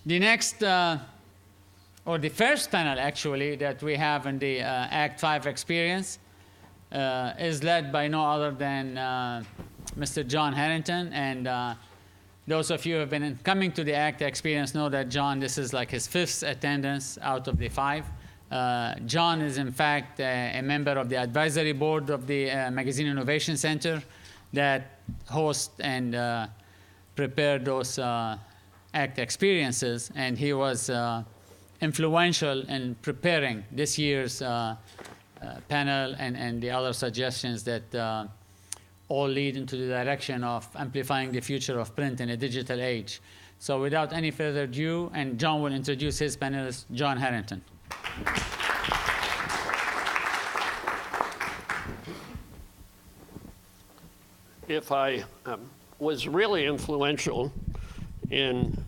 The next, or the first panel actually, that we have in the Act 5 experience is led by no other than Mr. John Harrington. And those of you who have been coming to the ACT experience know that John, this is like his 5th attendance out of the 5. John is, in fact, a member of the advisory board of the Magazine Innovation Center that hosts and prepare those ACT experiences. And he was influential in preparing this year's panel and the other suggestions that all lead into the direction of amplifying the future of print in a digital age. So without any further ado, and John will introduce his panelist, John Harrington. If I was really influential in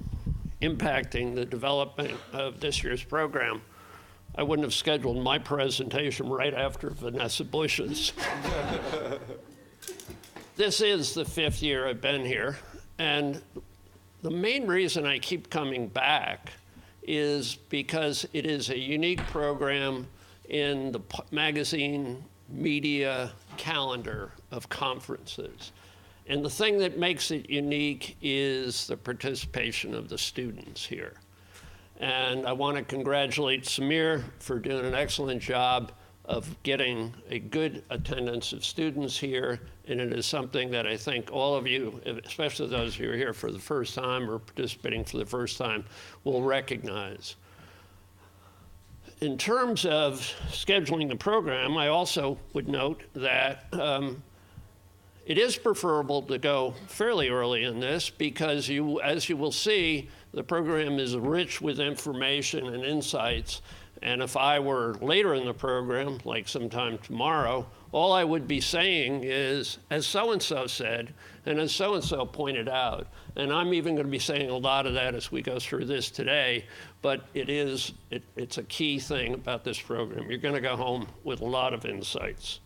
impacting the development of this year's program, I wouldn't have scheduled my presentation right after Vanessa Bush's. This is the 5th year I've been here, and the main reason I keep coming back is because it is a unique program in the magazine media calendar of conferences. And the thing that makes it unique is the participation of the students here. And I want to congratulate Samir for doing an excellent job of getting a good attendance of students here. And it is something that I think all of you, especially those who are here for the first time or participating for the first time, will recognize. In terms of scheduling the program, I also would note that it is preferable to go fairly early in this because, as you will see, the program is rich with information and insights. And if I were later in the program, like sometime tomorrow, all I would be saying is, as so-and-so said, and as so-and-so pointed out, and I'm even going to be saying a lot of that as we go through this today, but it's a key thing about this program. You're going to go home with a lot of insights.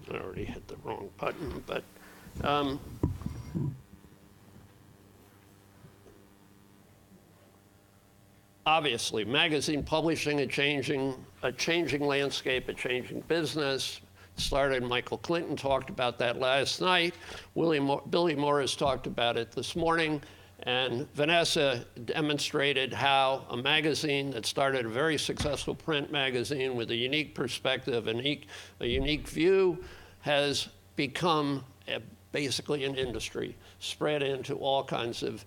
I already hit the wrong button, but obviously, magazine publishing, a changing landscape, a changing business. Started, Michael Clinton talked about that last night. Billy Morris talked about it this morning. And Vanessa demonstrated how a magazine that started a very successful print magazine with a unique perspective, a unique view, has become basically an industry, spread into all kinds of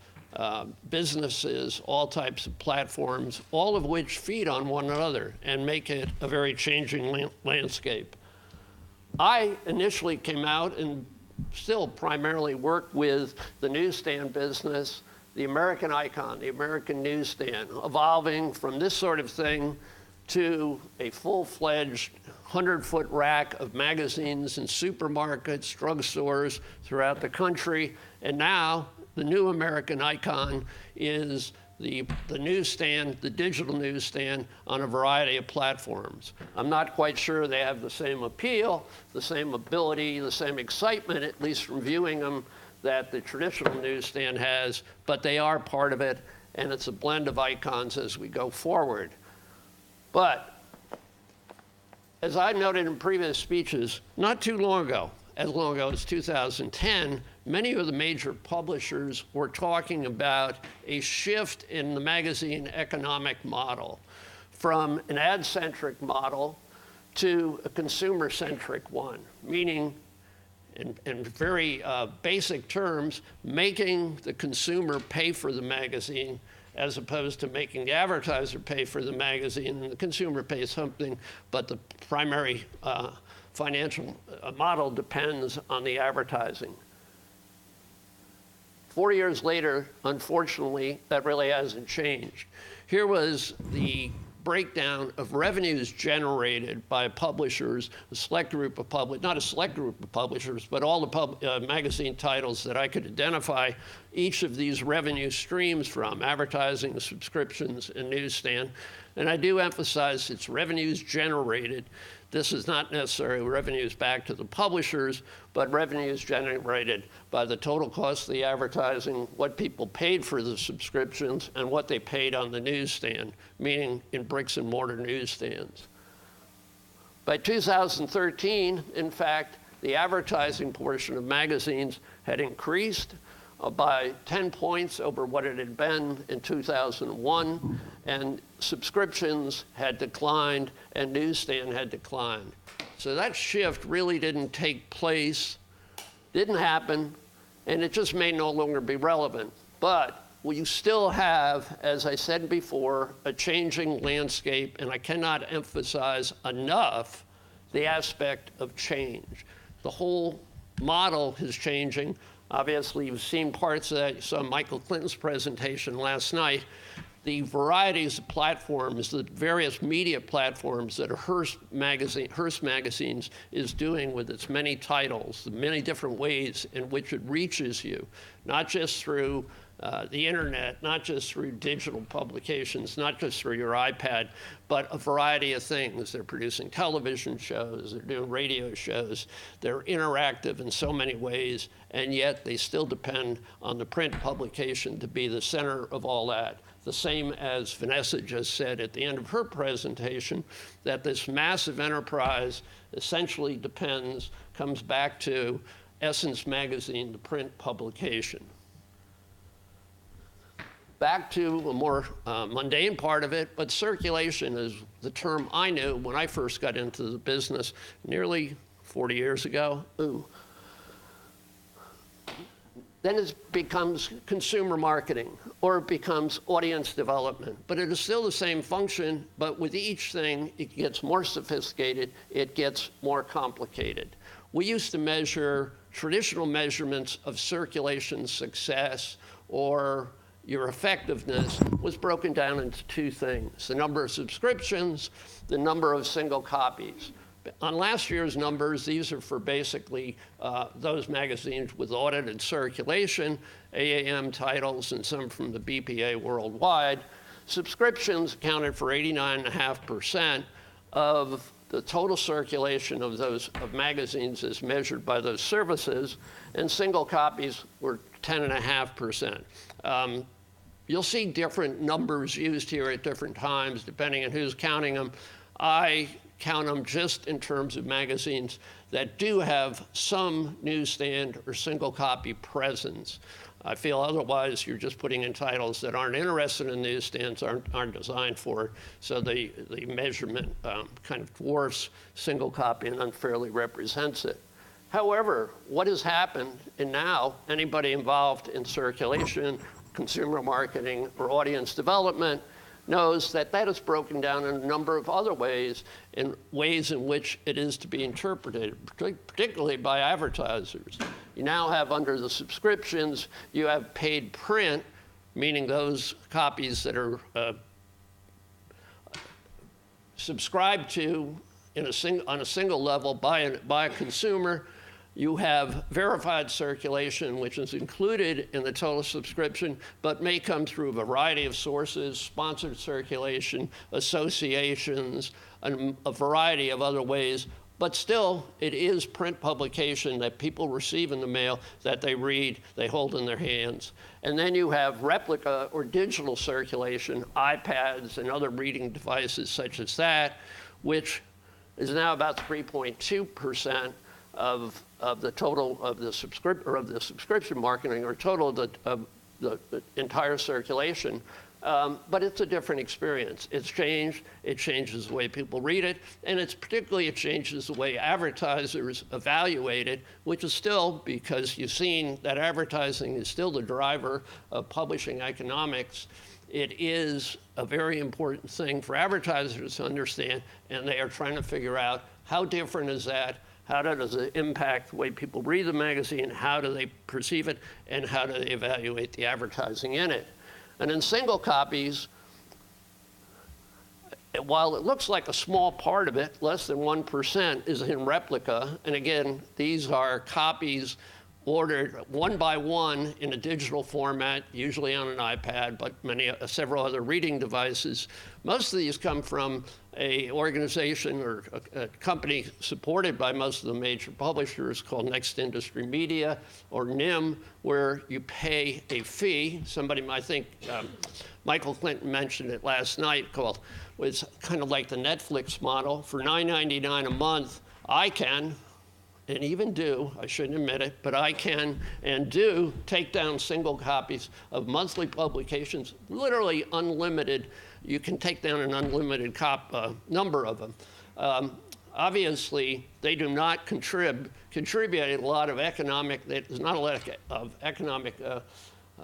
businesses, all types of platforms, all of which feed on one another and make it a very changing landscape. I initially came out and still primarily work with the newsstand business, the American icon, the American newsstand, evolving from this sort of thing to a full-fledged 100-foot rack of magazines in supermarkets, drugstores throughout the country. And now the new American icon is the newsstand, the digital newsstand, on a variety of platforms. I'm not quite sure they have the same appeal, the same ability, the same excitement, at least from viewing them, that the traditional newsstand has, but they are part of it, and it's a blend of icons as we go forward. But as I noted in previous speeches, not too long ago, as long ago as 2010, many of the major publishers were talking about a shift in the magazine economic model from an ad-centric model to a consumer-centric one, meaning, in very basic terms, making the consumer pay for the magazine as opposed to making the advertiser pay for the magazine, and the consumer pays something, but the primary financial model depends on the advertising. 4 years later, unfortunately, that really hasn't changed. Here was the breakdown of revenues generated by publishers, a select group of not a select group of publishers, but all the magazine titles that I could identify each of these revenue streams from, advertising, subscriptions, and newsstand. And I do emphasize it's revenues generated. This is not necessarily revenues back to the publishers, but revenues generated by the total cost of the advertising, what people paid for the subscriptions, and what they paid on the newsstand, meaning in bricks and mortar newsstands. By 2013, in fact, the advertising portion of magazines had increased by 10 points over what it had been in 2001, and subscriptions had declined and newsstand had declined. So that shift really didn't take place, didn't happen, and it just may no longer be relevant. But you still have, as I said before, a changing landscape, and I cannot emphasize enough the aspect of change. The whole model is changing. Obviously, you've seen parts of that. You saw Michael Clinton's presentation last night. The varieties of platforms, the various media platforms that Hearst Magazines is doing with its many titles, the many different ways in which it reaches you, not just through the internet, not just through digital publications, not just through your iPad, but a variety of things. They're producing television shows, they're doing radio shows, they're interactive in so many ways, and yet they still depend on the print publication to be the center of all that. The same as Vanessa just said at the end of her presentation, that this massive enterprise essentially comes back to Essence Magazine, the print publication. Back to a more mundane part of it, but circulation is the term I knew when I first got into the business nearly 40 years ago. Then it becomes consumer marketing, or it becomes audience development. But it is still the same function, but with each thing, it gets more sophisticated, it gets more complicated. We used to measure traditional measurements of circulation success or your effectiveness was broken down into two things: the number of subscriptions, the number of single copies. On last year's numbers, these are for basically those magazines with audited circulation, AAM titles, and some from the BPA worldwide. Subscriptions accounted for 89.5% of the total circulation of magazines as measured by those services, and single copies were 10.5%. You'll see different numbers used here at different times, depending on who's counting them. I count them just in terms of magazines that do have some newsstand or single copy presence. I feel otherwise you're just putting in titles that aren't interested in newsstands, aren't designed for it. So the measurement kind of dwarfs single copy and unfairly represents it. However, what has happened, and now anybody involved in circulation, consumer marketing, or audience development knows that that is broken down in a number of other ways, in ways in which it is to be interpreted, particularly by advertisers. You now have, under the subscriptions, you have paid print, meaning those copies that are subscribed to on a single level by a consumer. You have verified circulation, which is included in the total subscription, but may come through a variety of sources: sponsored circulation, associations, and a variety of other ways. But still, it is print publication that people receive in the mail, that they read, they hold in their hands. And then you have replica or digital circulation, iPads and other reading devices such as that, which is now about 3.2% of the total of the subscription marketing, or total of the entire circulation. But it's a different experience. It's changed. It changes the way people read it, and it changes the way advertisers evaluate it, which is still, because you've seen that advertising is still the driver of publishing economics. It is a very important thing for advertisers to understand, and they are trying to figure out how different is that. How does it impact the way people read the magazine? How do they perceive it? And how do they evaluate the advertising in it? And in single copies, while it looks like a small part of it, less than 1% is in replica. And again, these are copies ordered one by one in a digital format, usually on an iPad, but several other reading devices. Most of these come from an organization or a company supported by most of the major publishers called Next Industry Media, or NIM, where you pay a fee. Somebody, I think Michael Clinton mentioned it last night, it's kind of like the Netflix model. For $9.99 a month, I can, and even do, I shouldn't admit it, but I can and do take down single copies of monthly publications, literally unlimited. You can take down an unlimited number of them. Obviously, they do not contribute a lot of there's not a lot of economic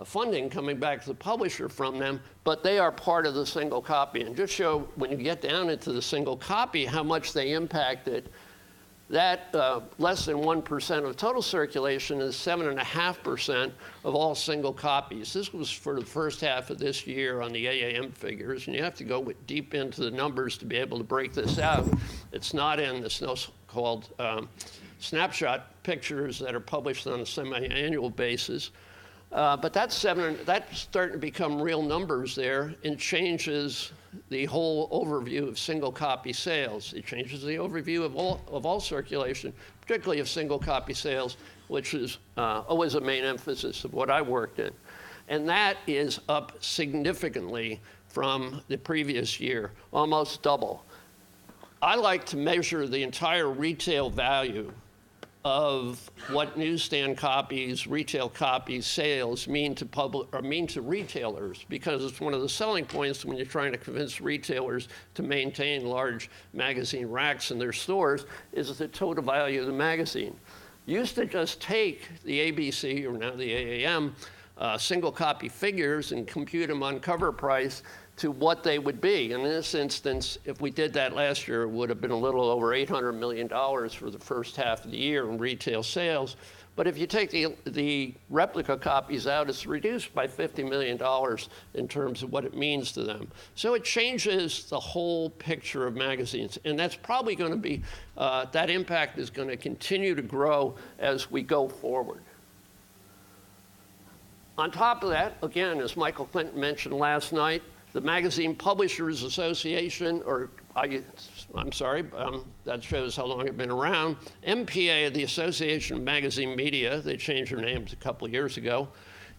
funding coming back to the publisher from them, but they are part of the single copy. And just show, when you get down into the single copy, how much they impacted. That less than 1% of total circulation is 7.5% of all single copies. This was for the first half of this year on the AAM figures, and you have to go deep into the numbers to be able to break this out. It's not in the so-called snapshot pictures that are published on a semi-annual basis. But that's starting to become real numbers there, and changes the whole overview of single copy sales. It changes the overview of all circulation, particularly of single copy sales, which is always a main emphasis of what I worked in. And that is up significantly from the previous year, almost double. I like to measure the entire retail value of what newsstand copies, retail copies, sales mean to retailers, because it's one of the selling points when you're trying to convince retailers to maintain large magazine racks in their stores, is the total value of the magazine. Used to just take the ABC, or now the AAM, single copy figures and compute them on cover price to what they would be. And in this instance, if we did that last year, it would have been a little over $800 million for the first half of the year in retail sales. But if you take the replica copies out, it's reduced by $50 million in terms of what it means to them. So it changes the whole picture of magazines. And that's probably going to be, that impact is going to continue to grow as we go forward. On top of that, again, as Michael Clinton mentioned last night, the Magazine Publishers Association, that shows how long it's been around. MPA, the Association of Magazine Media, they changed their names a couple of years ago,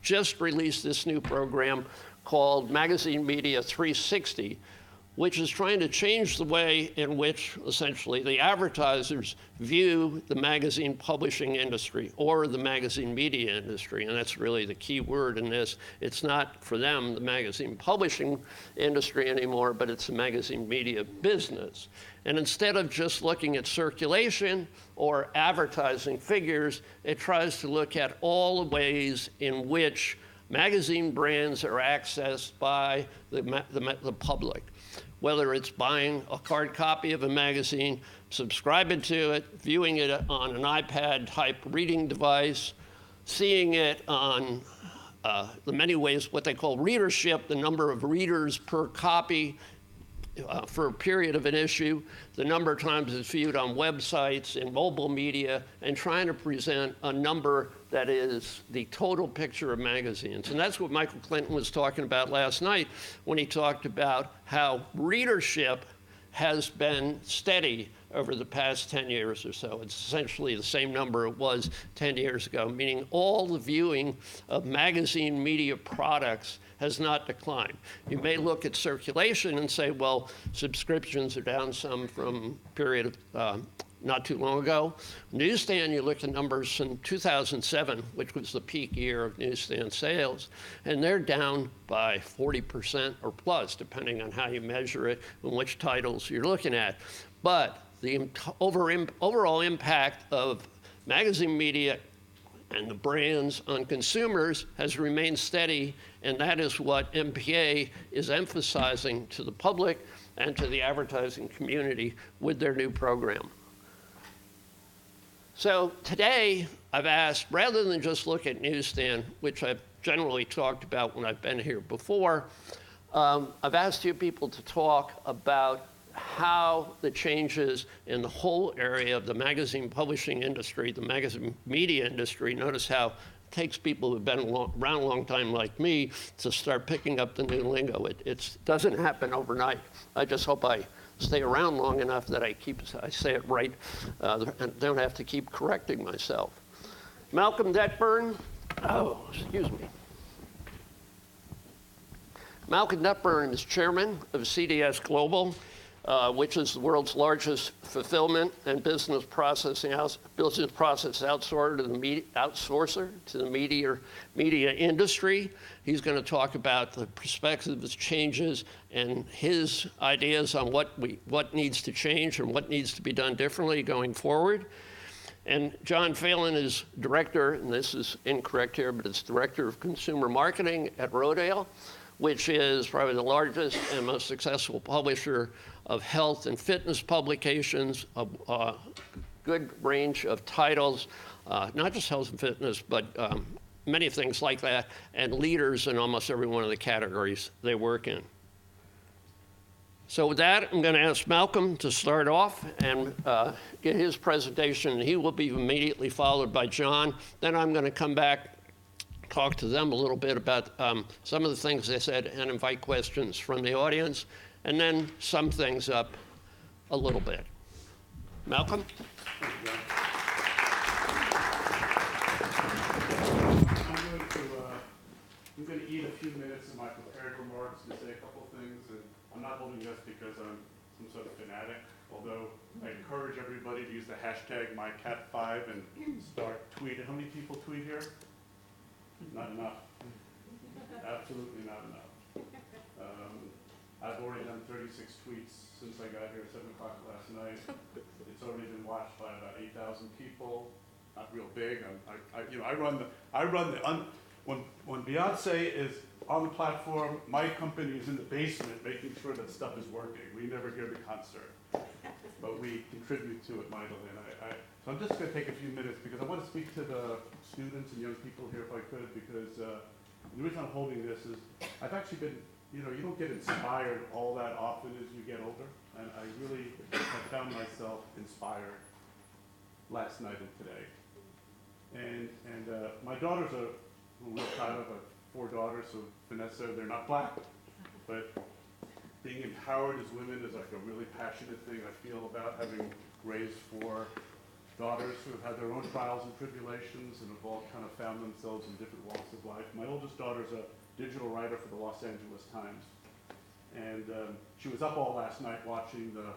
just released this new program called Magazine Media 360, which is trying to change the way in which essentially the advertisers view the magazine publishing industry or the magazine media industry. And that's really the key word in this. It's not for them the magazine publishing industry anymore, but it's the magazine media business. And instead of just looking at circulation or advertising figures, it tries to look at all the ways in which magazine brands are accessed by the public. Whether it's buying a hard copy of a magazine, subscribing to it, viewing it on an iPad-type reading device, seeing it on the many ways, what they call readership, the number of readers per copy for a period of an issue, the number of times it's viewed on websites and mobile media, and trying to present a number that is the total picture of magazines. And that's what Michael Clinton was talking about last night when he talked about how readership has been steady over the past 10 years or so. It's essentially the same number it was 10 years ago, meaning all the viewing of magazine media products has not declined. You may look at circulation and say, well, subscriptions are down some from a period of not too long ago. Newsstand, you look at numbers from 2007, which was the peak year of newsstand sales, and they're down by 40% or plus, depending on how you measure it and which titles you're looking at. But the overall impact of magazine media and the brands on consumers has remained steady, and that is what MPA is emphasizing to the public and to the advertising community with their new program. So today, I've asked, rather than just look at newsstand, which I've generally talked about when I've been here before, I've asked you people to talk about how the changes in the whole area of the magazine publishing industry, the magazine media industry, notice how it takes people who've been around a long time like me to start picking up the new lingo. It doesn't happen overnight. I just hope I stay around long enough that I say it right and don't have to keep correcting myself. Malcolm Netburn, excuse me. Malcolm Netburn is chairman of CDS Global, which is the world's largest fulfillment and business process outsourcer to the media industry. He's going to talk about the perspectives, changes, and his ideas on what needs to change and what needs to be done differently going forward. And John Phelan is director, and this is incorrect here, but it's director of consumer marketing at Rodale, which is probably the largest and most successful publisher of health and fitness publications, a good range of titles, not just health and fitness, but many things like that, and leaders in almost every one of the categories they work in. So with that, I'm going to ask Malcolm to start off and get his presentation. He will be immediately followed by John. Then I'm going to come back, talk to them a little bit about some of the things they said and invite questions from the audience, and then sum things up a little bit. Malcolm? I'm going to eat a few minutes of my prepared remarks to say a couple things, and I'm not holding this because I'm some sort of fanatic, although I encourage everybody to use the hashtag MyCat5 and start tweeting. How many people tweet here? Not enough. Absolutely not enough. I've already done 36 tweets since I got here at 7 o'clock last night. It's already been watched by about 8,000 people. Not real big. When Beyonce is on the platform, my company is in the basement making sure that stuff is working. We never hear the concert, but we contribute to it mightily. So I'm just going to take a few minutes because I want to speak to the students and young people here if I could, because the reason I'm holding this is I've actually been, you don't get inspired all that often as you get older, and I really have found myself inspired last night and today. And my daughters are, I'm real proud of, I have 4 daughters, so Vanessa, they're not black, but being empowered as women is like a really passionate thing I feel about, having raised 4 daughters who have had their own trials and tribulations and have all kind of found themselves in different walks of life. My oldest daughter's a digital writer for the Los Angeles Times, and she was up all last night watching the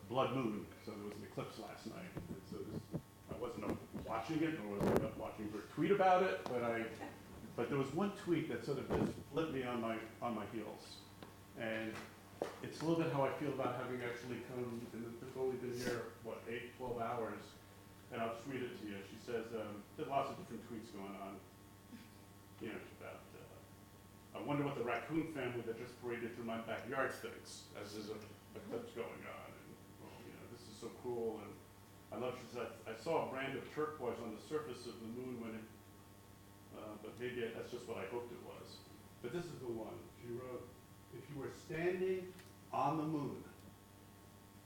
blood moon. So there was an eclipse last night, and so I wasn't up watching it, nor was I up watching her tweet about it. But there was one tweet that sort of just flipped me on my heels, and it's a little bit how I feel about having actually come, and I've only been here, 8-12 hours, and I'll just read it to you. She says, there's lots of different tweets going on, about, I wonder what the raccoon family that just paraded through my backyard thinks, as there's a eclipse going on, and, this is so cool, and I love, she said, I saw a brand of turquoise on the surface of the moon when it, but maybe that's just what I hoped it was. But this is the one. She wrote, if you were standing on the moon,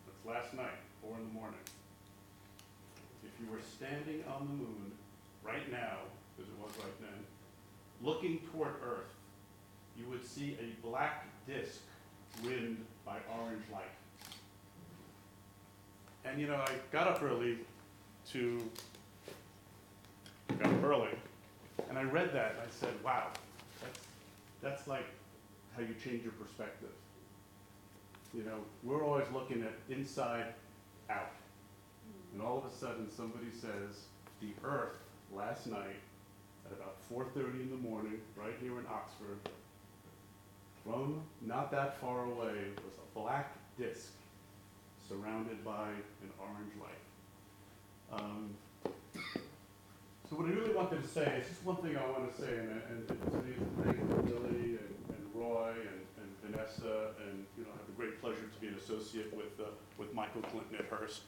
that's last night, 4 in the morning. If you were standing on the moon right now, because it was right then, looking toward Earth, you would see a black disk rimmed by orange light. And I got up early, and I read that, and I said, wow, that's like how you change your perspective. We're always looking at inside out. And all of a sudden somebody says, the Earth last night at about 4:30 in the morning, right here in Oxford, from not that far away was a black disk surrounded by an orange light. So what I really wanted to say, it's just one thing I want to say, and thank Billy and Roy and Vanessa, and I have the great pleasure to be an associate with Michael Clinton at Hearst,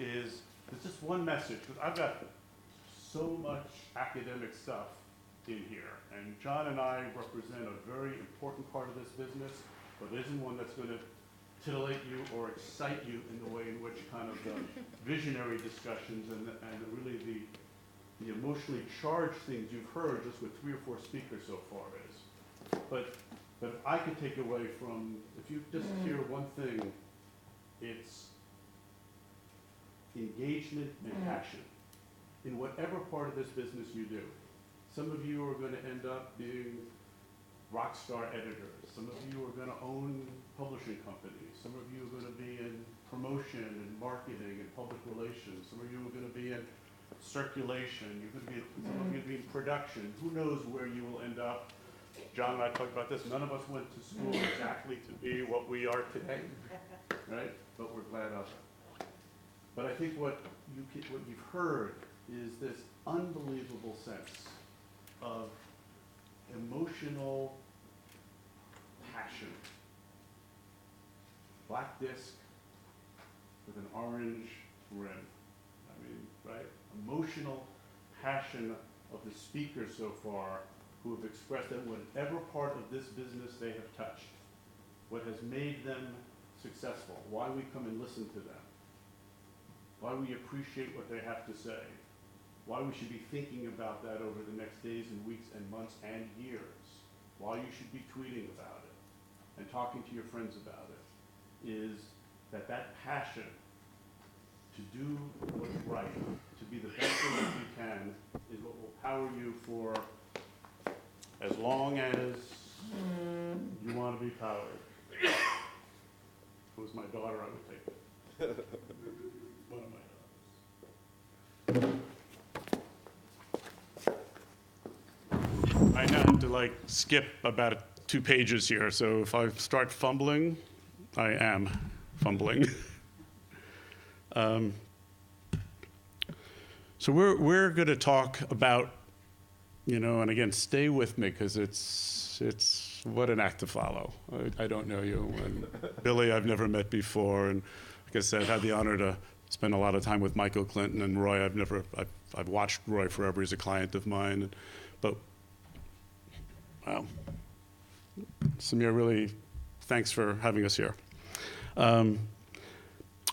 is there's just one message, because I've got so much academic stuff in here, and John and I represent a very important part of this business, but it isn't one that's going to titillate you or excite you in the way in which kind of the visionary discussions and really the emotionally charged things you've heard just with 3 or 4 speakers so far is. But if I could take away from, if you just hear one thing, it's engagement and passion in whatever part of this business you do. Some of you are going to end up being rock star editors. Some of you are going to own publishing companies. Some of you are going to be in promotion and marketing and public relations. Some of you are going to be in circulation. You're going to be, some of you are going to be in production. Who knows where you will end up? John and I talked about this. None of us went to school exactly to be what we are today, right? But we're glad of it. But I think what you've heard is this unbelievable sense of emotional passion. Black disc with an orange rim. I mean, right? Emotional passion of the speakers so far who have expressed that whatever part of this business they have touched, what has made them successful, why we come and listen to them, why we appreciate what they have to say, why we should be thinking about that over the next days and weeks and months and years, why you should be tweeting about it and talking to your friends about it, is that passion to do what's right, to be the best thing that you can, is what will power you for as long as you want to be powered. If it was my daughter, I would take it. One of my daughters. I now have to skip about 2 pages here, so if I start fumbling, I am fumbling. So we're going to talk about, and again, stay with me because it's what an act to follow. I don't know you, and Billy I've never met before, and like I said, I've had the honor to spend a lot of time with Michael Clinton, and Roy. I've watched Roy forever. He's a client of mine, but wow, Samir, really, thanks for having us here.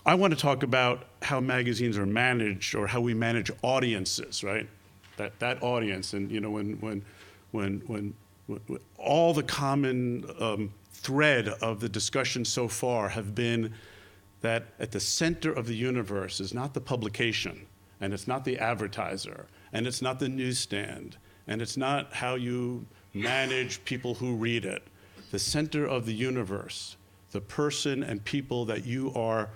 I want to talk about how magazines are managed, or how we manage audiences, right? That audience, and when all the common thread of the discussion so far have been that at the center of the universe is not the publication, and it's not the advertiser, and it's not the newsstand, and it's not how you manage people who read it. The center of the universe, the person and people that you are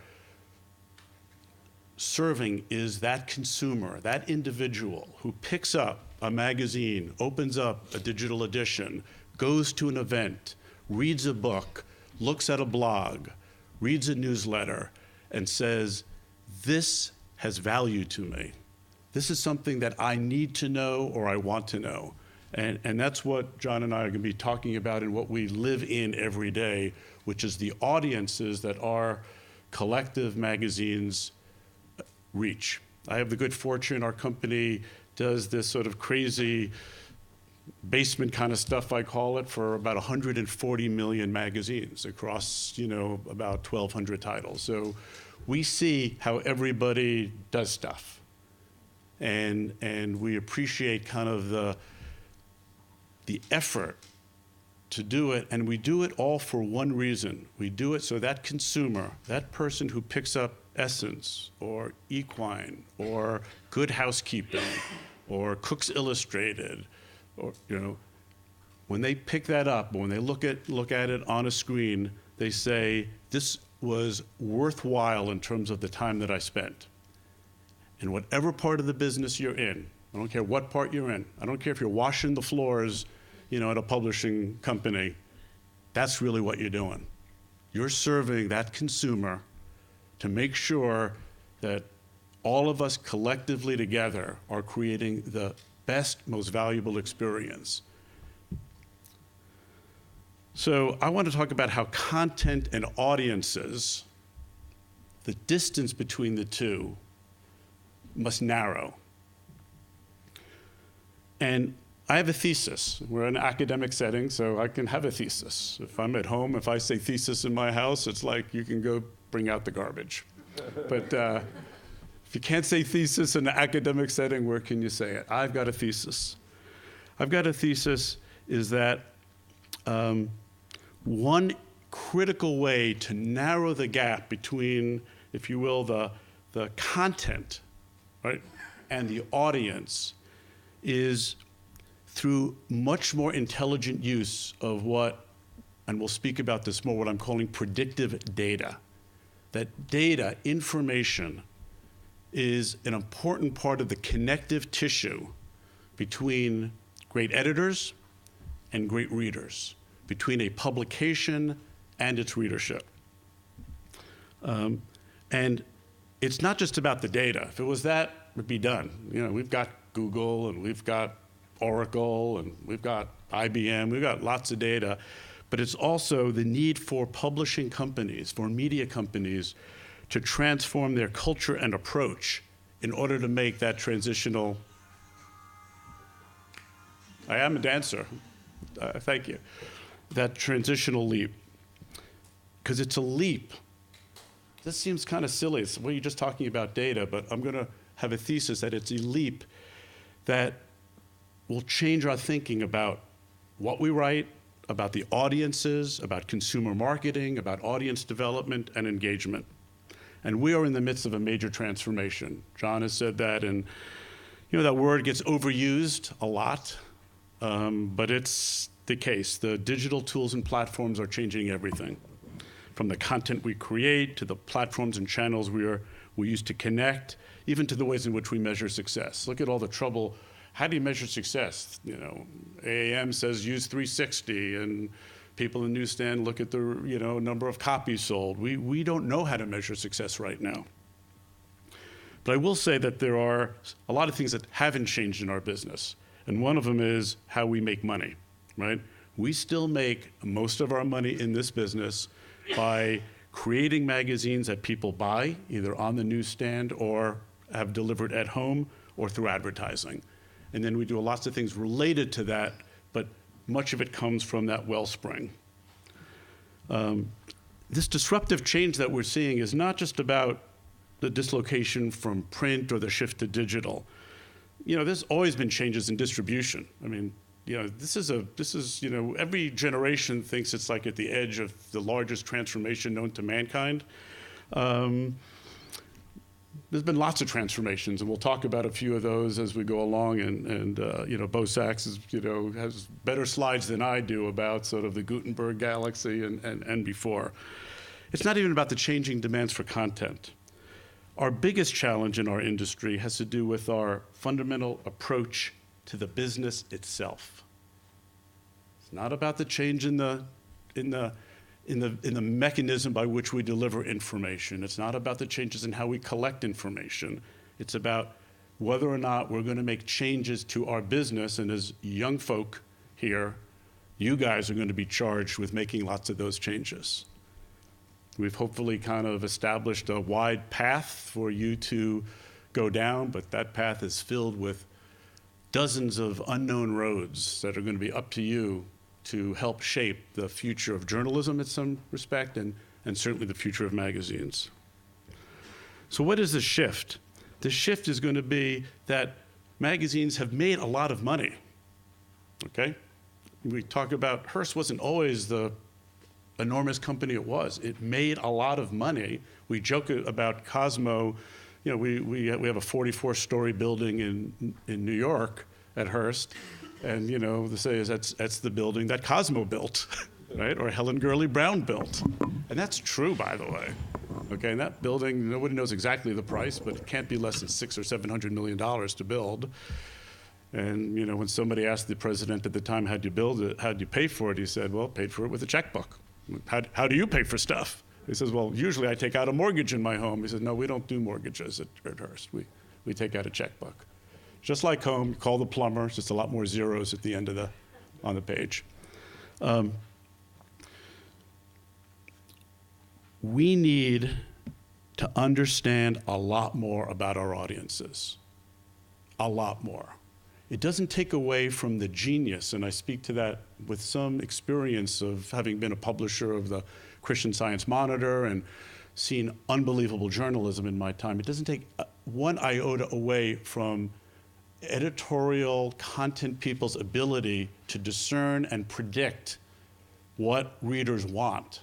serving, is that consumer, that individual who picks up a magazine, opens up a digital edition, goes to an event, reads a book, looks at a blog, reads a newsletter, and says, this has value to me. This is something that I need to know or I want to know. And that's what John and I are going to be talking about and what we live in every day, which is the audiences that our collective magazines reach. I have the good fortune, our company does this sort of crazy basement kind of stuff, I call it, for about 140 million magazines across, about 1,200 titles. So we see how everybody does stuff. And we appreciate kind of the effort to do it, and we do it all for one reason. We do it so that consumer, that person who picks up Essence or Equine or Good Housekeeping or Cooks Illustrated, or when they pick that up, when they look at it on a screen, they say, this was worthwhile in terms of the time that I spent. In whatever part of the business you're in, I don't care what part you're in, I don't care if you're washing the floors, at a publishing company, that's really what you're doing. You're serving that consumer to make sure that all of us collectively together are creating the best, most valuable experience. So I want to talk about how content and audiences, the distance between the two, must narrow. And I have a thesis. We're in an academic setting, so I can have a thesis. If I'm at home, if I say thesis in my house, it's like you can go bring out the garbage. But if you can't say thesis in an academic setting, where can you say it? I've got a thesis. I've got a thesis is that one critical way to narrow the gap between, if you will, the content, right, and the audience is through much more intelligent use of what, and we'll speak about this more, what I'm calling predictive data. That data, information, is an important part of the connective tissue between great editors and great readers, between a publication and its readership. And it's not just about the data. If it was that, it'd be done. You know, we've got Google and we've got Oracle and we've got IBM, we've got lots of data, but it's also the need for publishing companies, for media companies, to transform their culture and approach in order to make that transitional. I am a dancer, thank you. That transitional leap, because it's a leap. This seems kind of silly. Well, you're just talking about data, but I'm gonna have a thesis that it's a leap that will change our thinking about what we write, about the audiences, about consumer marketing, about audience development and engagement. And we are in the midst of a major transformation. John has said that, and you know, that word gets overused a lot, but it's the case. The digital tools and platforms are changing everything, from the content we create to the platforms and channels we use to connect, even to the ways in which we measure success. Look at all the trouble. How do you measure success? You know, AAM says use 360, and people in the newsstand look at the number of copies sold. We don't know how to measure success right now. But I will say that there are a lot of things that haven't changed in our business, and one of them is how we make money, right? We still make most of our money in this business by creating magazines that people buy, either on the newsstand or have delivered at home or through advertising. And then we do lots of things related to that, but much of it comes from that wellspring. This disruptive change that we're seeing is not just about the dislocation from print or the shift to digital. You know, there's always been changes in distribution. I mean, you know, this is, you know, every generation thinks it's like at the edge of the largest transformation known to mankind. There's been lots of transformations, and we'll talk about a few of those as we go along. And you know, Bo Sachs is, you know, has better slides than I do about sort of the Gutenberg galaxy and before. It's not even about the changing demands for content. Our biggest challenge in our industry has to do with our fundamental approach to the business itself. It's not about the change in the mechanism by which we deliver information. It's not about the changes in how we collect information. It's about whether or not we're going to make changes to our business. And as young folk here, you guys are going to be charged with making lots of those changes. We've hopefully kind of established a wide path for you to go down, but that path is filled with dozens of unknown roads that are going to be up to you to help shape the future of journalism in some respect, and certainly the future of magazines. So what is the shift? The shift is going to be that magazines have made a lot of money, okay? We talk about Hearst wasn't always the enormous company it was. It made a lot of money. We joke about Cosmo. You know, we have a 44-story building in New York at Hearst. And you know, they say that's the building that Cosmo built, right? Or Helen Gurley Brown built. And that's true, by the way. Okay, and that building, nobody knows exactly the price, but it can't be less than $600 or $700 million to build. And you know, when somebody asked the president at the time, how'd you build it? How'd you pay for it? He said, well, paid for it with a checkbook. How do you pay for stuff? He says, well, usually I take out a mortgage in my home. He said, no, we don't do mortgages at Hearst. We take out a checkbook. Just like home, call the plumber. It's just a lot more zeros at the end of on the page. We need to understand a lot more about our audiences, a lot more. it doesn't take away from the genius, and I speak to that with some experience of having been a publisher of the Christian Science Monitor and seen unbelievable journalism in my time. It doesn't take one iota away from editorial content people's ability to discern and predict what readers want,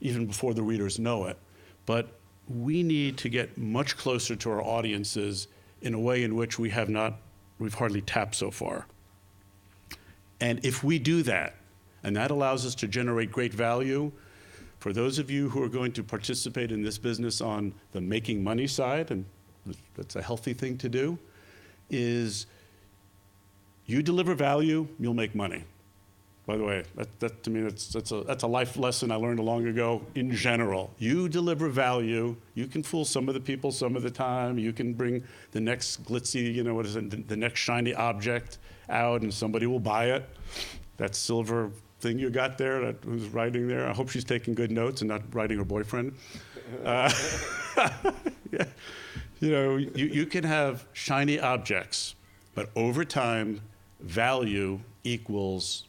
even before the readers know it. But we need to get much closer to our audiences in a way in which we've hardly tapped so far. And if we do that, and that allows us to generate great value, for those of you who are going to participate in this business on the making money side, and that's a healthy thing to do, is you deliver value, you'll make money. By the way, that to me, that's a life lesson I learned long ago in general. You deliver value, you can fool some of the people some of the time, you can bring the next glitzy, the next shiny object out and somebody will buy it. That silver thing you got there, who's writing there, I hope she's taking good notes and not writing her boyfriend. Yeah. You can have shiny objects, but over time, value equals,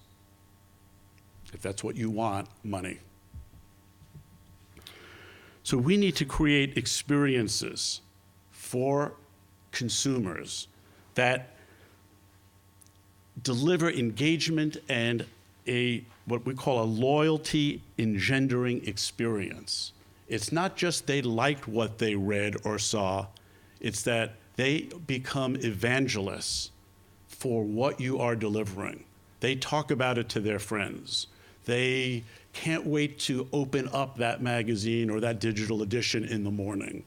if that's what you want, money. So we need to create experiences for consumers that deliver engagement and what we call a loyalty engendering experience. It's not just they liked what they read or saw, it's that they become evangelists for what you are delivering. They talk about it to their friends. They can't wait to open up that magazine or that digital edition in the morning.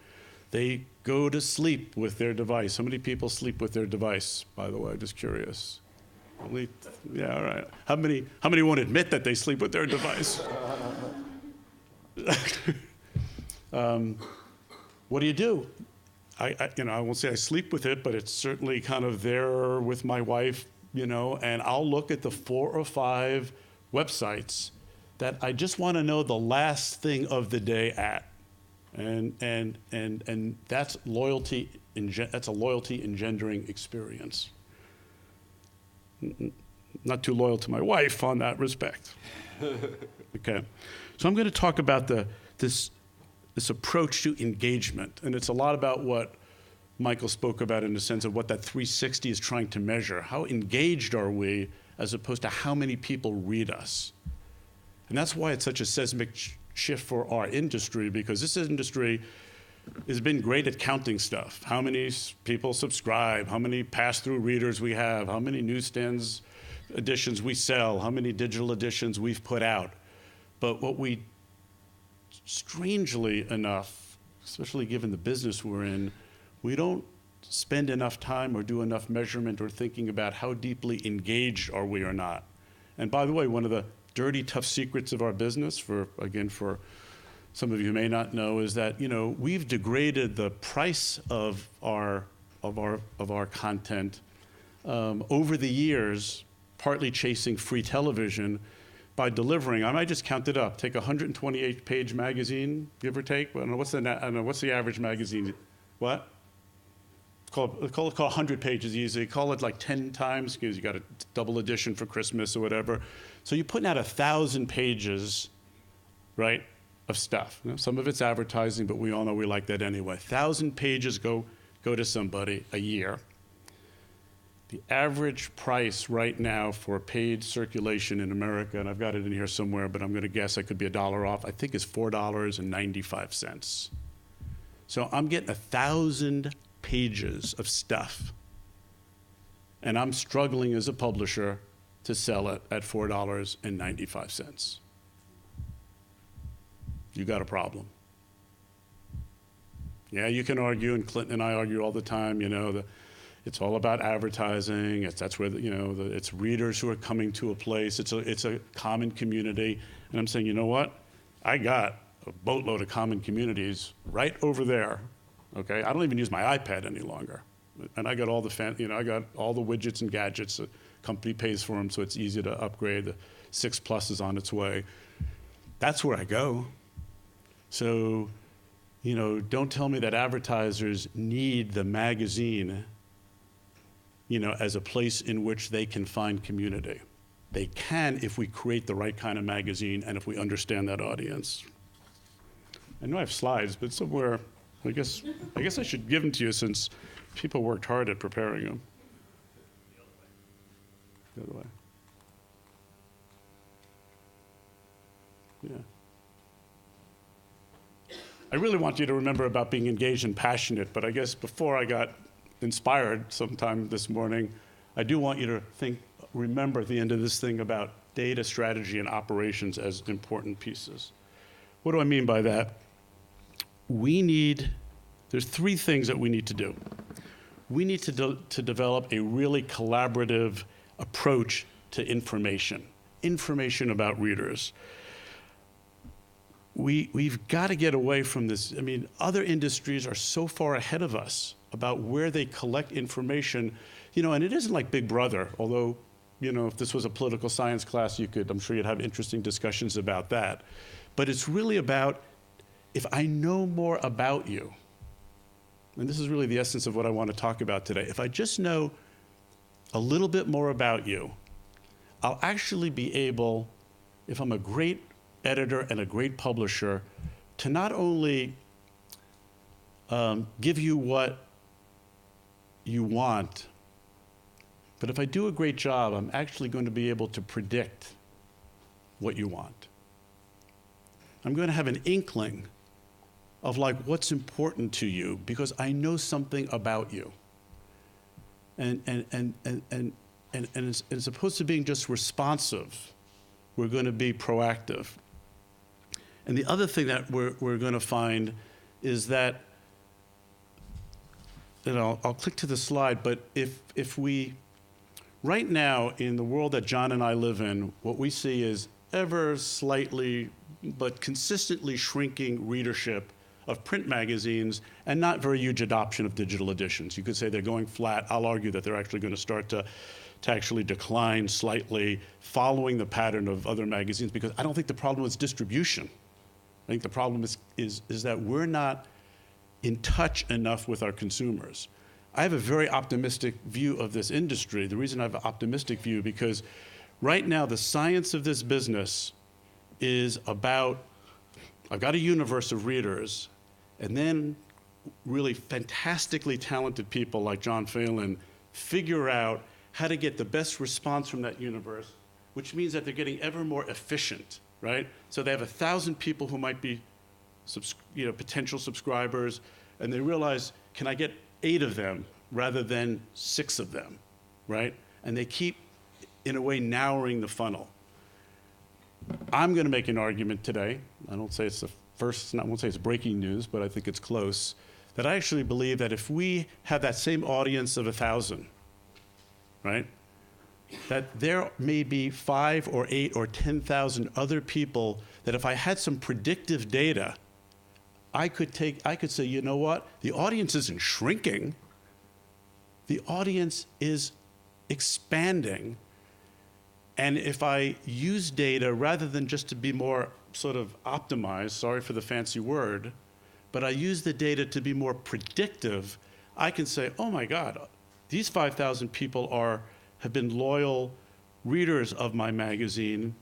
They go to sleep with their device. How many people sleep with their device, by the way? Just curious. Yeah, all right. How many won't admit that they sleep with their device? What do you do? I won't say I sleep with it, but it's certainly kind of there with my wife, and I'll look at the 4 or 5 websites that I just want to know the last thing of the day at. And that's loyalty, that's a loyalty engendering experience. Not too loyal to my wife on that respect. Okay, so I'm going to talk about this approach to engagement, and it's a lot about what Michael spoke about in the sense of what that 360 is trying to measure. How engaged are we as opposed to how many people read us? And that's why it's such a seismic shift for our industry, because this industry has been great at counting stuff. How many people subscribe, how many pass-through readers we have, how many newsstands editions we sell, how many digital editions we've put out. But what we, strangely enough, especially given the business we're in, we don't spend enough time or do enough measurement or thinking about how deeply engaged are we or not. And by the way, one of the dirty, tough secrets of our business, for some of you who may not know, is that we've degraded the price of our content over the years, partly chasing free television, by delivering. I might just count it up. Take a 128-page magazine, give or take. I don't know what's the average magazine? What? Call it 100 pages easy. Call it like 10 times because you got a double edition for Christmas or whatever. So you're putting out 1,000 pages, right, of stuff. Some of it's advertising, but we all know we like that anyway. 1,000 pages go to somebody a year. The average price right now for paid circulation in America, and I've got it in here somewhere, but I'm going to guess I could be $1 off, I think is $4.95. So I'm getting 1,000 pages of stuff, and I'm struggling as a publisher to sell it at $4.95. You got a problem. Yeah, you can argue, and Clinton and I argue all the time, it's all about advertising. That's where it's readers who are coming to a place. It's a common community, and I'm saying, you know what? I got a boatload of common communities right over there. Okay, I don't even use my iPad any longer, and I got all the I got all the widgets and gadgets. The company pays for them, so it's easy to upgrade. The 6 Plus is on its way. That's where I go. So, don't tell me that advertisers need the magazine as a place in which they can find community. They can if we create the right kind of magazine and if we understand that audience. I know I have slides, but somewhere, I guess I should give them to you since people worked hard at preparing them. The other way. Yeah. I really want you to remember about being engaged and passionate, but I guess before I got inspired sometime this morning, I do want you to remember at the end of this thing about data strategy and operations as important pieces. What do I mean by that? There's three things that we need to do. We need to develop a really collaborative approach to information about readers. We've got to get away from this. I mean, other industries are so far ahead of us about where they collect information, and it isn't like Big Brother, although, if this was a political science class, I'm sure you'd have interesting discussions about that. But it's really about, if I know more about you, and this is really the essence of what I want to talk about today, if I just know a little bit more about you, I'll actually be able, if I'm a great editor and a great publisher, to not only give you what you want, but if I do a great job, I'm actually going to be able to predict what you want. I'm going to have an inkling of what's important to you because I know something about you. And as opposed to being just responsive, we're going to be proactive. And the other thing that we're going to find is that, I'll click to the slide, but if we, right now in the world that John and I live in, what we see is ever slightly but consistently shrinking readership of print magazines and not very huge adoption of digital editions. You could say they're going flat. I'll argue that they're actually going to start to actually decline slightly, following the pattern of other magazines, because I don't think the problem is distribution. I think the problem is that we're not in touch enough with our consumers. I have a very optimistic view of this industry. The reason I have an optimistic view, because right now the science of this business is about, I've got a universe of readers, and then really fantastically talented people like John Phelan figure out how to get the best response from that universe, which means that they're getting ever more efficient, right? So they have 1,000 people who might be potential subscribers, and they realize, can I get 8 of them rather than 6 of them, right? And they keep, in a way, narrowing the funnel. I'm going to make an argument today. I won't say it's breaking news, but I think it's close, that I actually believe that if we have that same audience of 1,000, right, that there may be 5 or 8 or 10,000 other people that if I had some predictive data, I could say, you know what, the audience isn't shrinking, the audience is expanding. And if I use data rather than just to be more sort of optimized, sorry for the fancy word, but I use the data to be more predictive, I can say, oh my God, these 5,000 people have been loyal readers of my magazine,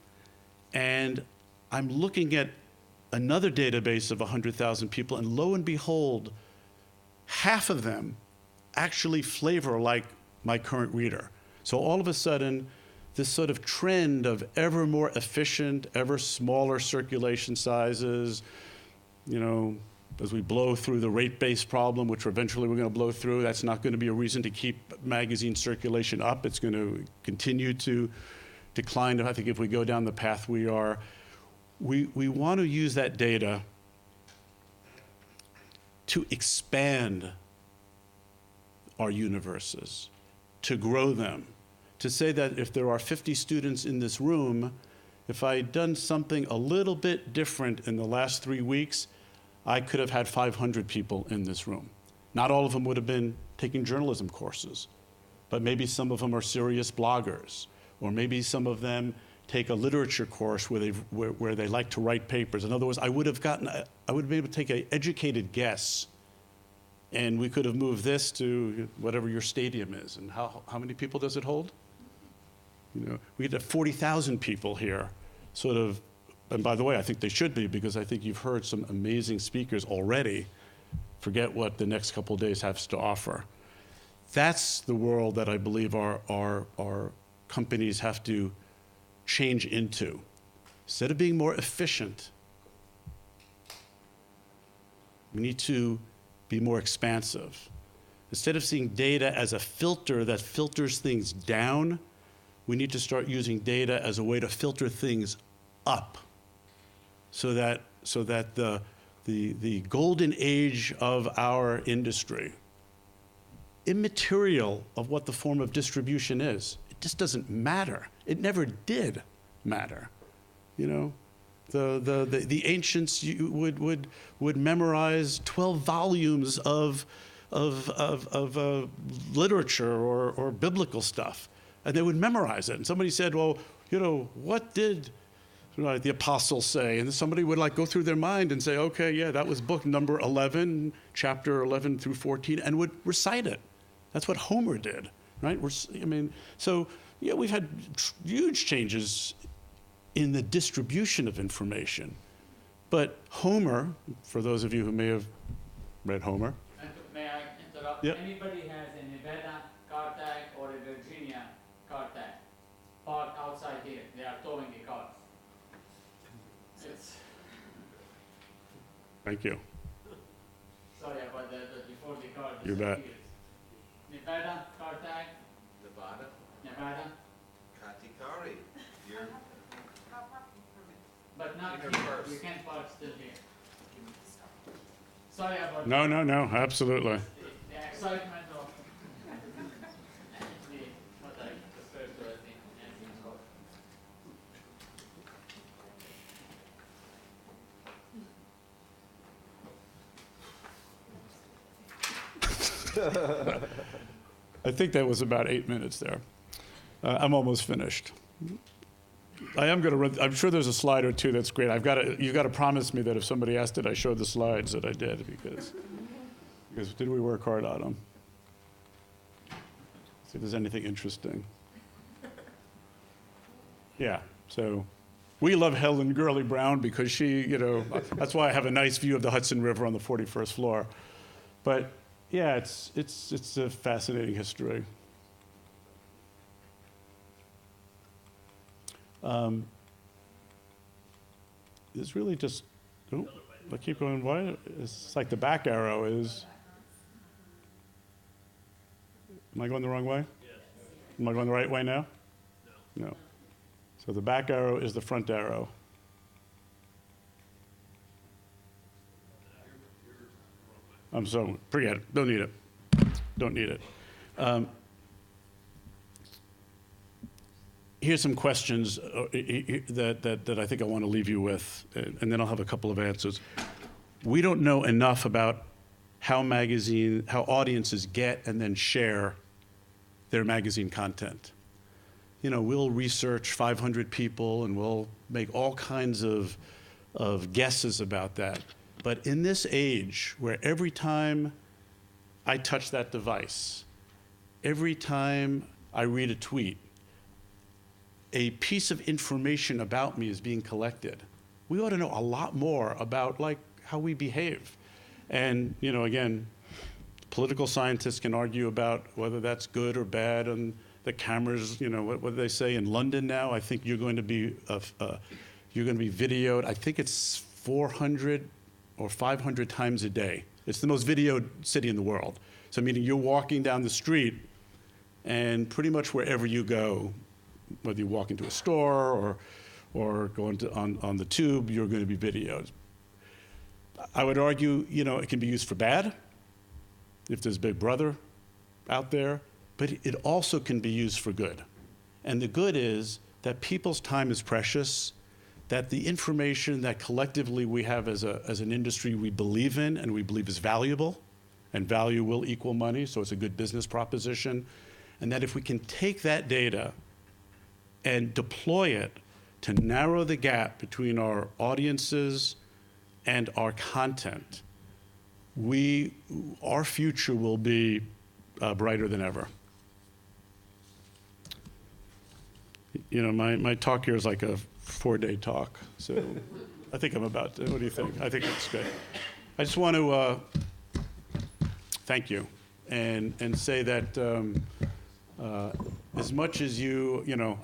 and I'm looking at another database of 100,000 people, and lo and behold, half of them actually flavor like my current reader. So all of a sudden, this sort of trend of ever more efficient, ever smaller circulation sizes, as we blow through the rate-based problem, which eventually we're going to blow through, that's not going to be a reason to keep magazine circulation up. It's going to continue to decline. I think if we go down the path we are, we want to use that data to expand our universes, to grow them, to say that if there are 50 students in this room, if I had done something a little bit different in the last 3 weeks, I could have had 500 people in this room. Not all of them would have been taking journalism courses, but maybe some of them are serious bloggers, or maybe some of them take a literature course where they like to write papers. In other words, I would have been able to take an educated guess And we could have moved this to whatever your stadium is. And how many people does it hold? You know, we had 40,000 people here, sort of, and by the way, I think they should be, because I think you've heard some amazing speakers already. Forget what the next couple of days has to offer. That's the world that I believe our companies have to change into. Instead of being more efficient, we need to be more expansive. Instead of seeing data as a filter that filters things down, we need to start using data as a way to filter things up, so that the golden age of our industry, immaterial of what the form of distribution is, it just doesn't matter. It never did matter. You know, the ancients would memorize 12 volumes of literature or biblical stuff, and they would memorize it. And somebody said, well, you know, what did the apostles say? And somebody would like go through their mind and say, okay, yeah, that was book number 11, chapter 11 through 14, and would recite it. That's what Homer did, right? So yeah, we've had huge changes in the distribution of information. But Homer, for those of you who may have read Homer. May I interrupt? Yep. Anybody has a Nevada car tag or a Virginia car tag parked outside here, they are towing a car. Thank you. Sorry about that, but before the car You bet. disappears. Nevada car tag, Nevada, Katikari. You're but not Here here. first. You can't park still here. Sorry about No, absolutely. the excitement of what I refer to as the entrance court. I think that was about 8 minutes there. I'm almost finished. I am going to run. I'm sure there's a slide or two that's great. You've got to promise me that if somebody asked did I show the slides, that I did, because did we work hard on them? See if there's anything interesting. Yeah. So we love Helen Gurley Brown because she, you know, that's why I have a nice view of the Hudson River on the 41st floor. But yeah, it's a fascinating history. It's really just, oh, I keep going, why? It's like the back arrow is, am I going the wrong way? Yes. Am I going the right way now? No. No. So the back arrow is the front arrow. Forget it, don't need it. Don't need it. Here's some questions that I think I want to leave you with, and then I'll have a couple of answers. We don't know enough about how audiences get and then share their magazine content. You know, we'll research 500 people and we'll make all kinds of guesses about that. But in this age where every time I touch that device, every time I read a tweet, a piece of information about me is being collected. We ought to know a lot more about like how we behave. And, you know, again, political scientists can argue about whether that's good or bad, and the cameras, you know, what do they say in London now? I think you're going to be videoed. I think it's 400 or 500 times a day. It's the most videoed city in the world. So meaning you're walking down the street, and pretty much wherever you go, whether you walk into a store or go on the tube, you're going to be videoed. I would argue, you know, it can be used for bad, if there's Big Brother out there, but it also can be used for good. And the good is that people's time is precious, that the information that collectively we have as an industry we believe in and we believe is valuable, and value will equal money, so it's a good business proposition, and that if we can take that data and deploy it to narrow the gap between our audiences and our content, our future will be brighter than ever. You know, my talk here is like a 4-day talk, so I think I'm about to. What do you think? I think that's good. I just want to thank you and say that as much as you know,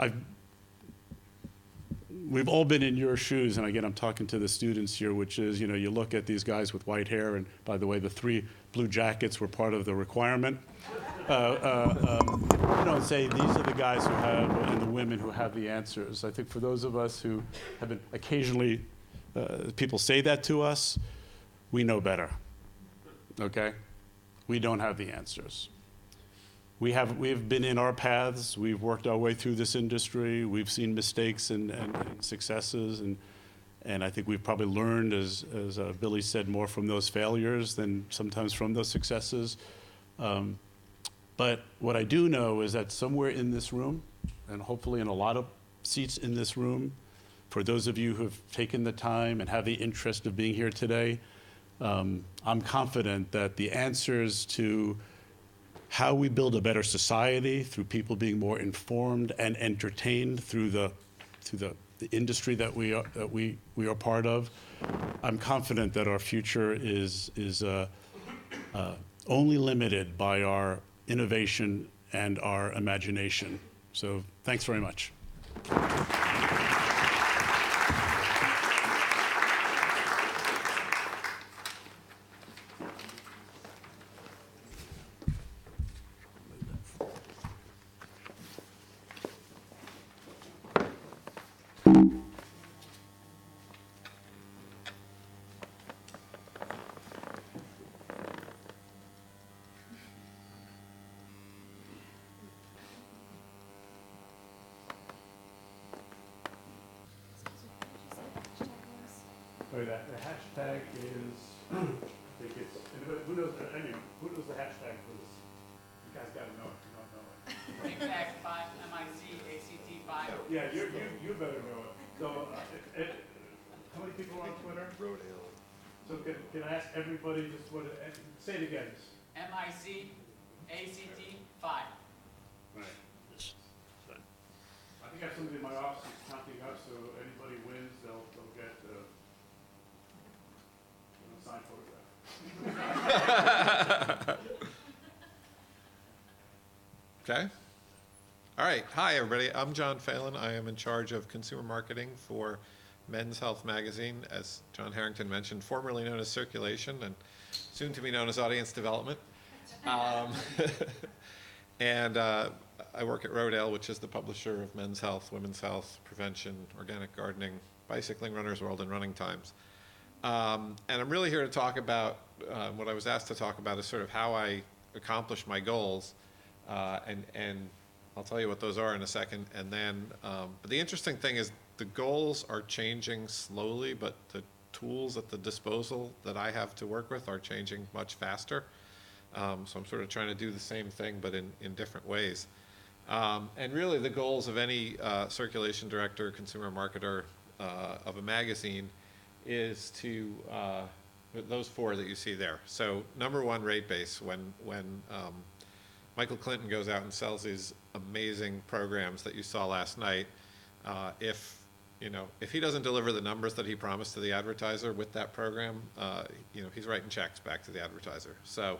we've all been in your shoes, and again, I'm talking to the students here, which is, you know, you look at these guys with white hair, and by the way, the 3 blue jackets were part of the requirement. You know, say these are the guys who have, and the women who have the answers. I think for those of us who have been occasionally, people say that to us, we know better, okay? We don't have the answers. We've been in our paths, we've worked our way through this industry, we've seen mistakes and successes, and I think we've probably learned, as Billy said, more from those failures than sometimes from those successes. But what I do know is that somewhere in this room, and hopefully in a lot of seats in this room, for those of you who have taken the time and have the interest of being here today, I'm confident that the answers to how we build a better society through people being more informed and entertained through the industry that we are part of, I'm confident that our future is only limited by our innovation and our imagination. So thanks very much. The hashtag is, I think it's, who knows the hashtag for this? You guys gotta know it, if you don't know it. MIC 5, MIC, ACT 5. Yeah, you better know it. So, how many people are on Twitter? Rodale. So can I ask everybody just say it again. MIC, ACT 5. Right. I think I have somebody in my office who's counting up, so anybody wins, they'll get a signed photograph. Okay. All right. Hi, everybody. I'm John Phelan. I am in charge of consumer marketing for Men's Health magazine, as John Harrington mentioned, formerly known as Circulation and soon to be known as Audience Development. And I work at Rodale, which is the publisher of Men's Health, Women's Health, Prevention, Organic Gardening, Bicycling, Runner's World, and Running Times. And I'm really here to talk about what I was asked to talk about is sort of how I accomplish my goals. And I'll tell you what those are in a second. And then, but the interesting thing is the goals are changing slowly, but the tools at the disposal that I have to work with are changing much faster. So I'm sort of trying to do the same thing, but in different ways. And really the goals of any circulation director, consumer marketer of a magazine is to, those 4 that you see there. So number 1, rate base. When Michael Clinton goes out and sells these amazing programs that you saw last night, if he doesn't deliver the numbers that he promised to the advertiser with that program, he's writing checks back to the advertiser. So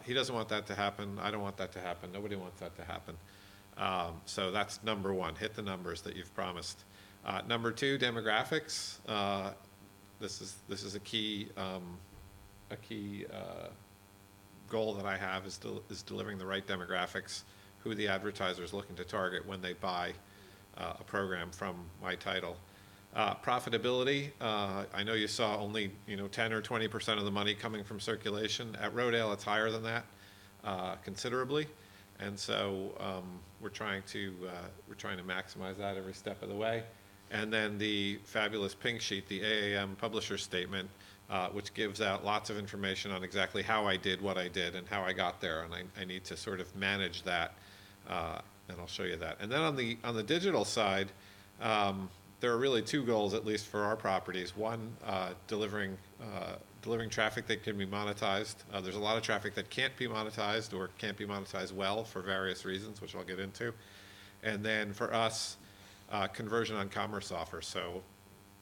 he doesn't want that to happen. I don't want that to happen. Nobody wants that to happen. So that's number 1, hit the numbers that you've promised. Number 2, demographics. This is a key goal that I have is delivering the right demographics, who the advertiser is looking to target when they buy a program from my title. Profitability, I know you saw only 10 or 20% of the money coming from circulation. At Rodale, it's higher than that considerably, and so we're trying to maximize that every step of the way. And then the fabulous pink sheet, the AAM publisher statement, which gives out lots of information on exactly how I did what I did and how I got there, and I need to sort of manage that, and I'll show you that. And then on the digital side, there are really 2 goals, at least for our properties. One, delivering delivering traffic that can be monetized. There's a lot of traffic that can't be monetized or can't be monetized well for various reasons, which I'll get into. And then for us, conversion on commerce offers. So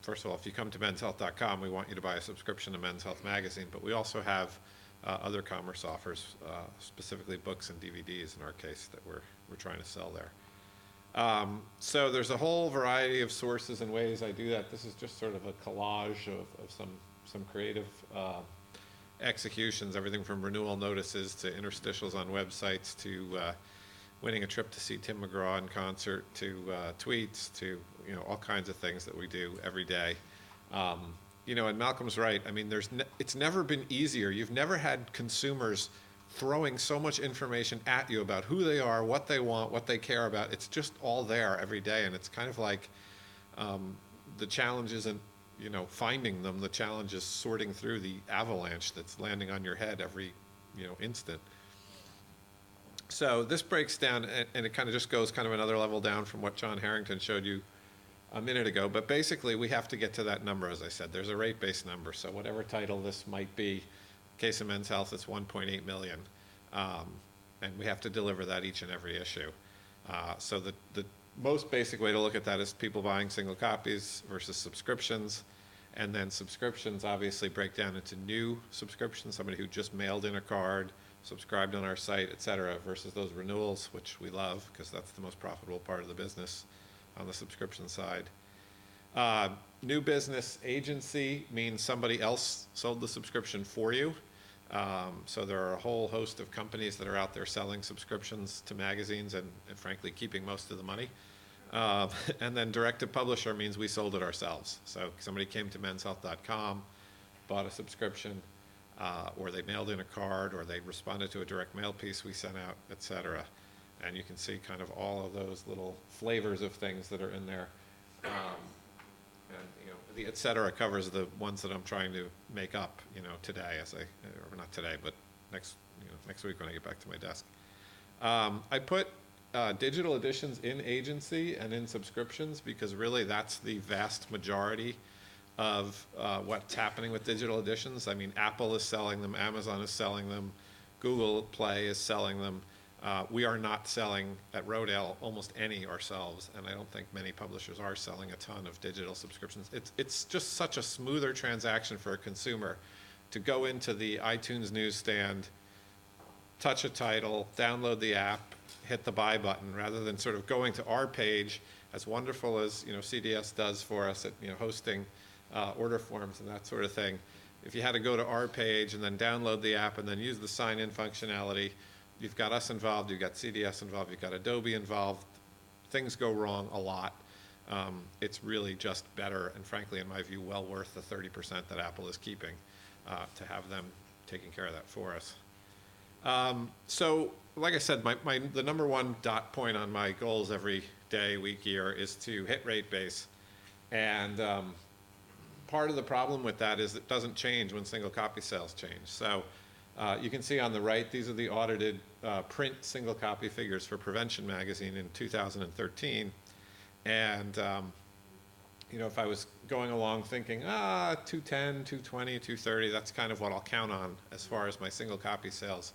first of all, if you come to menshealth.com, we want you to buy a subscription to Men's Health magazine, but we also have other commerce offers, specifically books and DVDs in our case, that we're trying to sell there. So there's a whole variety of sources and ways I do that. This is just sort of a collage of some creative executions, everything from renewal notices to interstitials on websites to winning a trip to see Tim McGraw in concert to tweets to all kinds of things that we do every day. And Malcolm's right. I mean, it's never been easier. You've never had consumers throwing so much information at you about who they are, what they want, what they care about. It's just all there every day, and it's kind of like the challenge isn't finding them. The challenge is sorting through the avalanche that's landing on your head every instant. So this breaks down, and it kind of just goes kind of another level down from what John Harrington showed you a minute ago. But basically, we have to get to that number, as I said. There's a rate-based number, so whatever title this might be, case of Men's Health, it's 1.8 million, and we have to deliver that each and every issue. So the most basic way to look at that is people buying single copies versus subscriptions, and then subscriptions obviously break down into new subscriptions, somebody who just mailed in a card, subscribed on our site, et cetera, versus those renewals, which we love because that's the most profitable part of the business on the subscription side. New business agency means somebody else sold the subscription for you. So there are a whole host of companies that are out there selling subscriptions to magazines and frankly keeping most of the money. And then direct to publisher means we sold it ourselves. So somebody came to menshealth.com, bought a subscription, or they mailed in a card, or they responded to a direct mail piece we sent out, et cetera. And you can see kind of all of those little flavors of things that are in there. And the et cetera covers the ones that I'm trying to make up, today, or not today, but next week when I get back to my desk. I put digital editions in agency and in subscriptions because really that's the vast majority of what's happening with digital editions. I mean, Apple is selling them, Amazon is selling them, Google Play is selling them. We are not selling at Rodale almost any ourselves, and I don't think many publishers are selling a ton of digital subscriptions. It's just such a smoother transaction for a consumer to go into the iTunes newsstand, touch a title, download the app, hit the buy button, rather than sort of going to our page, as wonderful as CDS does for us at hosting order forms and that sort of thing. If you had to go to our page and then download the app and then use the sign-in functionality, you've got us involved, you've got CDS involved, you've got Adobe involved. Things go wrong a lot. It's really just better, and frankly, in my view, well worth the 30% that Apple is keeping to have them taking care of that for us. So, like I said, the number one dot point on my goals every day, week, year is to hit rate base. And part of the problem with that is it doesn't change when single copy sales change. So you can see on the right, these are the audited print single copy figures for Prevention magazine in 2013. And if I was going along thinking, 210, 220, 230, that's kind of what I'll count on as far as my single copy sales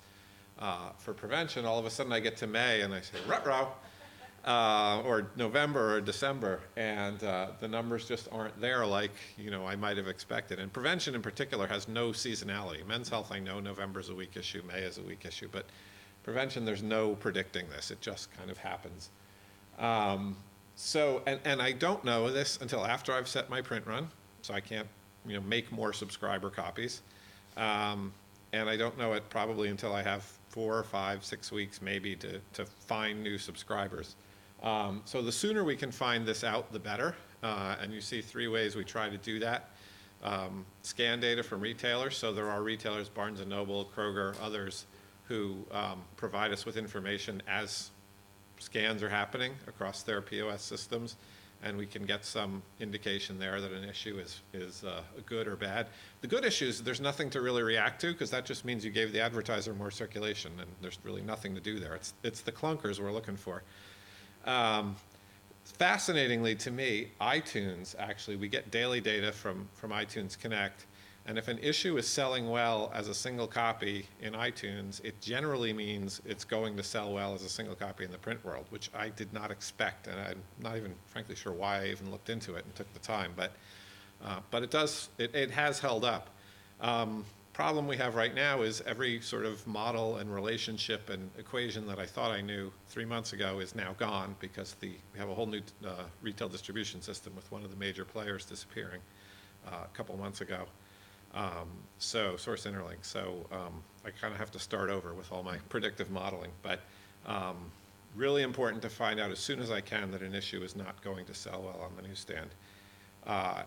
for Prevention, all of a sudden I get to May and I say, ruh-roh, or November or December, and the numbers just aren't there like I might have expected. And Prevention in particular has no seasonality. Men's Health, I know November's a week issue, May is a week issue, but Prevention, there's no predicting this. It just kind of happens. So I don't know this until after I've set my print run, so I can't make more subscriber copies. And I don't know it probably until I have 4 or 5, 6 weeks maybe to find new subscribers. So the sooner we can find this out, the better. And you see 3 ways we try to do that. Scan data from retailers. So there are retailers, Barnes & Noble, Kroger, others, who provide us with information as scans are happening across their POS systems. And we can get some indication there that an issue is good or bad. The good issues, there's nothing to really react to, because that just means you gave the advertiser more circulation, and there's really nothing to do there. It's the clunkers we're looking for. Fascinatingly to me, iTunes, actually, we get daily data from iTunes Connect, And if an issue is selling well as a single copy in iTunes, it generally means it's going to sell well as a single copy in the print world, which I did not expect, and I'm not even frankly sure why I even looked into it and took the time. But it has held up. Problem we have right now is every sort of model and relationship and equation that I thought I knew 3 months ago is now gone, because we have a whole new retail distribution system with one of the major players disappearing a couple months ago. So Source Interlink. So I kind of have to start over with all my predictive modeling. But really important to find out as soon as I can that an issue is not going to sell well on the newsstand.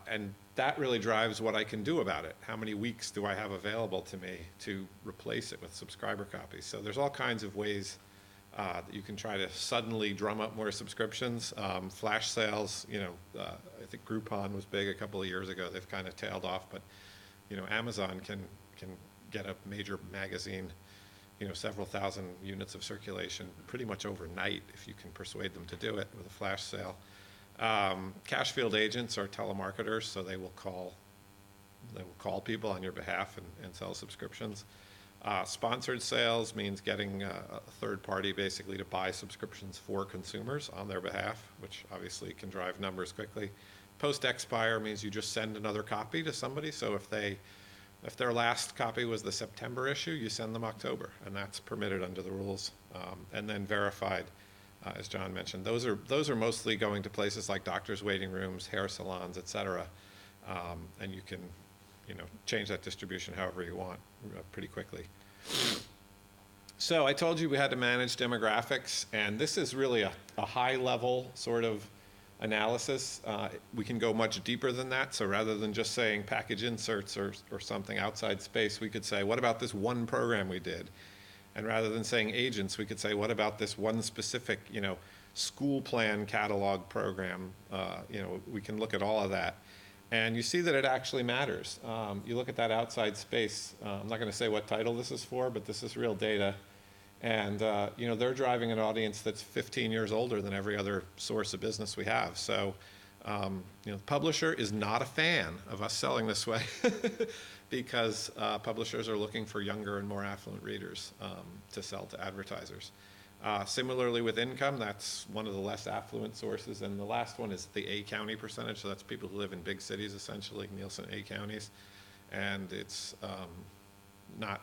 And that really drives what I can do about it. How many weeks do I have available to me to replace it with subscriber copies? So there's all kinds of ways that you can try to suddenly drum up more subscriptions. Flash sales, I think Groupon was big a couple of years ago. They've kind of tailed off, but Amazon can get a major magazine, several thousand units of circulation pretty much overnight if you can persuade them to do it with a flash sale. Cash field agents are telemarketers, so they will call people on your behalf and sell subscriptions. Sponsored sales means getting a third party basically to buy subscriptions for consumers on their behalf, which obviously can drive numbers quickly. Post expire means you just send another copy to somebody. So if their last copy was the September issue, you send them October, and that's permitted under the rules. And then verified, as John mentioned, those are mostly going to places like doctors' waiting rooms, hair salons, et cetera. And you can, change that distribution however you want pretty quickly. So I told you we had to manage demographics, and this is really a high-level sort of analysis. We can go much deeper than that. So rather than just saying package inserts or something outside space, we could say, what about this one program we did? And rather than saying agents, we could say, what about this one specific, school plan catalog program? We can look at all of that. And you see that it actually matters. You look at that outside space. I'm not going to say what title this is for, but this is real data. And, they're driving an audience that's 15 years older than every other source of business we have. So, the publisher is not a fan of us selling this way because publishers are looking for younger and more affluent readers to sell to advertisers. Similarly with income, that's one of the less affluent sources. And the last one is the A county percentage. So that's people who live in big cities, essentially, Nielsen A counties. And it's not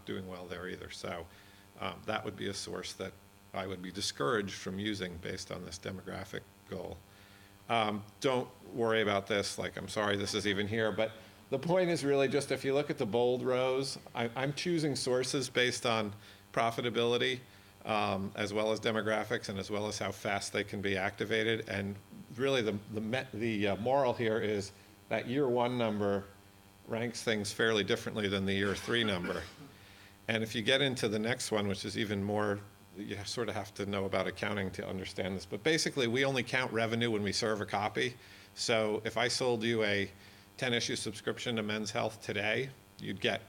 doing well there either. So that would be a source that I would be discouraged from using based on this demographic goal. Don't worry about this, I'm sorry this is even here, but the point is really just if you look at the bold rows, I'm choosing sources based on profitability, as well as demographics and as well as how fast they can be activated. And really the moral here is that year one number ranks things fairly differently than the year three number. And if you get into the next one, which is even more, you sort of have to know about accounting to understand this. But basically, we only count revenue when we serve a copy. So if I sold you a 10-issue subscription to Men's Health today, you'd get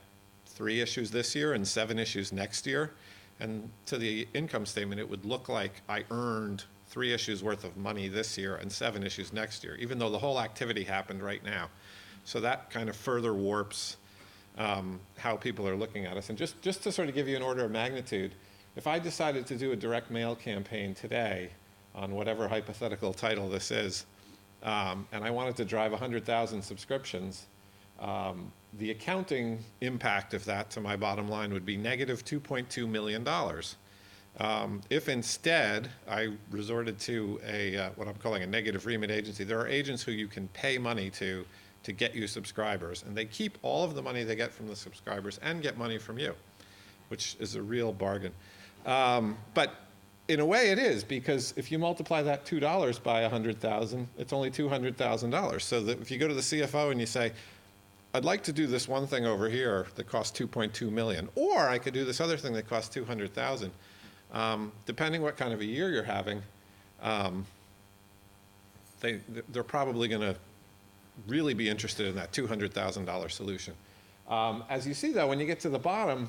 3 issues this year and 7 issues next year. And to the income statement, it would look like I earned 3 issues worth of money this year and 7 issues next year, even though the whole activity happened right now. So that kind of further warps how people are looking at us. And just to sort of give you an order of magnitude, if I decided to do a direct mail campaign today on whatever hypothetical title this is, and I wanted to drive 100,000 subscriptions, the accounting impact of that to my bottom line would be negative $2.2 million. If instead I resorted to what I'm calling a negative remit agency, there are agents who you can pay money to get you subscribers, and they keep all of the money they get from the subscribers and get money from you, which is a real bargain. But in a way it is, because if you multiply that $2 by 100,000, it's only $200,000. So that if you go to the CFO and you say, I'd like to do this one thing over here that costs 2.2 million, or I could do this other thing that costs 200,000. Depending what kind of a year you're having, they're probably going to really be interested in that $200,000 solution. As you see, though, when you get to the bottom,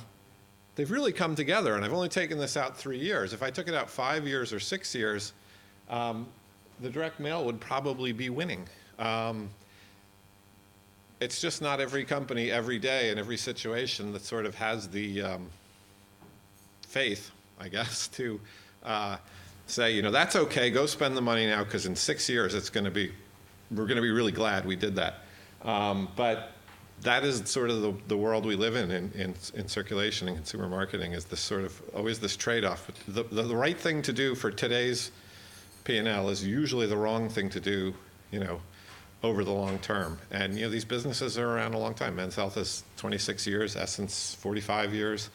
they've really come together, and I've only taken this out 3 years. If I took it out 5 years or 6 years, the direct mail would probably be winning. it's just not every company every day in every situation that sort of has the faith, I guess, to say, that's okay, go spend the money now, because in 6 years we're going to be really glad we did that. But that is sort of the world we live in circulation and consumer marketing, is this sort of always this trade-off. The right thing to do for today's P&L is usually the wrong thing to do, over the long term. And these businesses are around a long time. Men's Health is 26 years, Essence 45 years.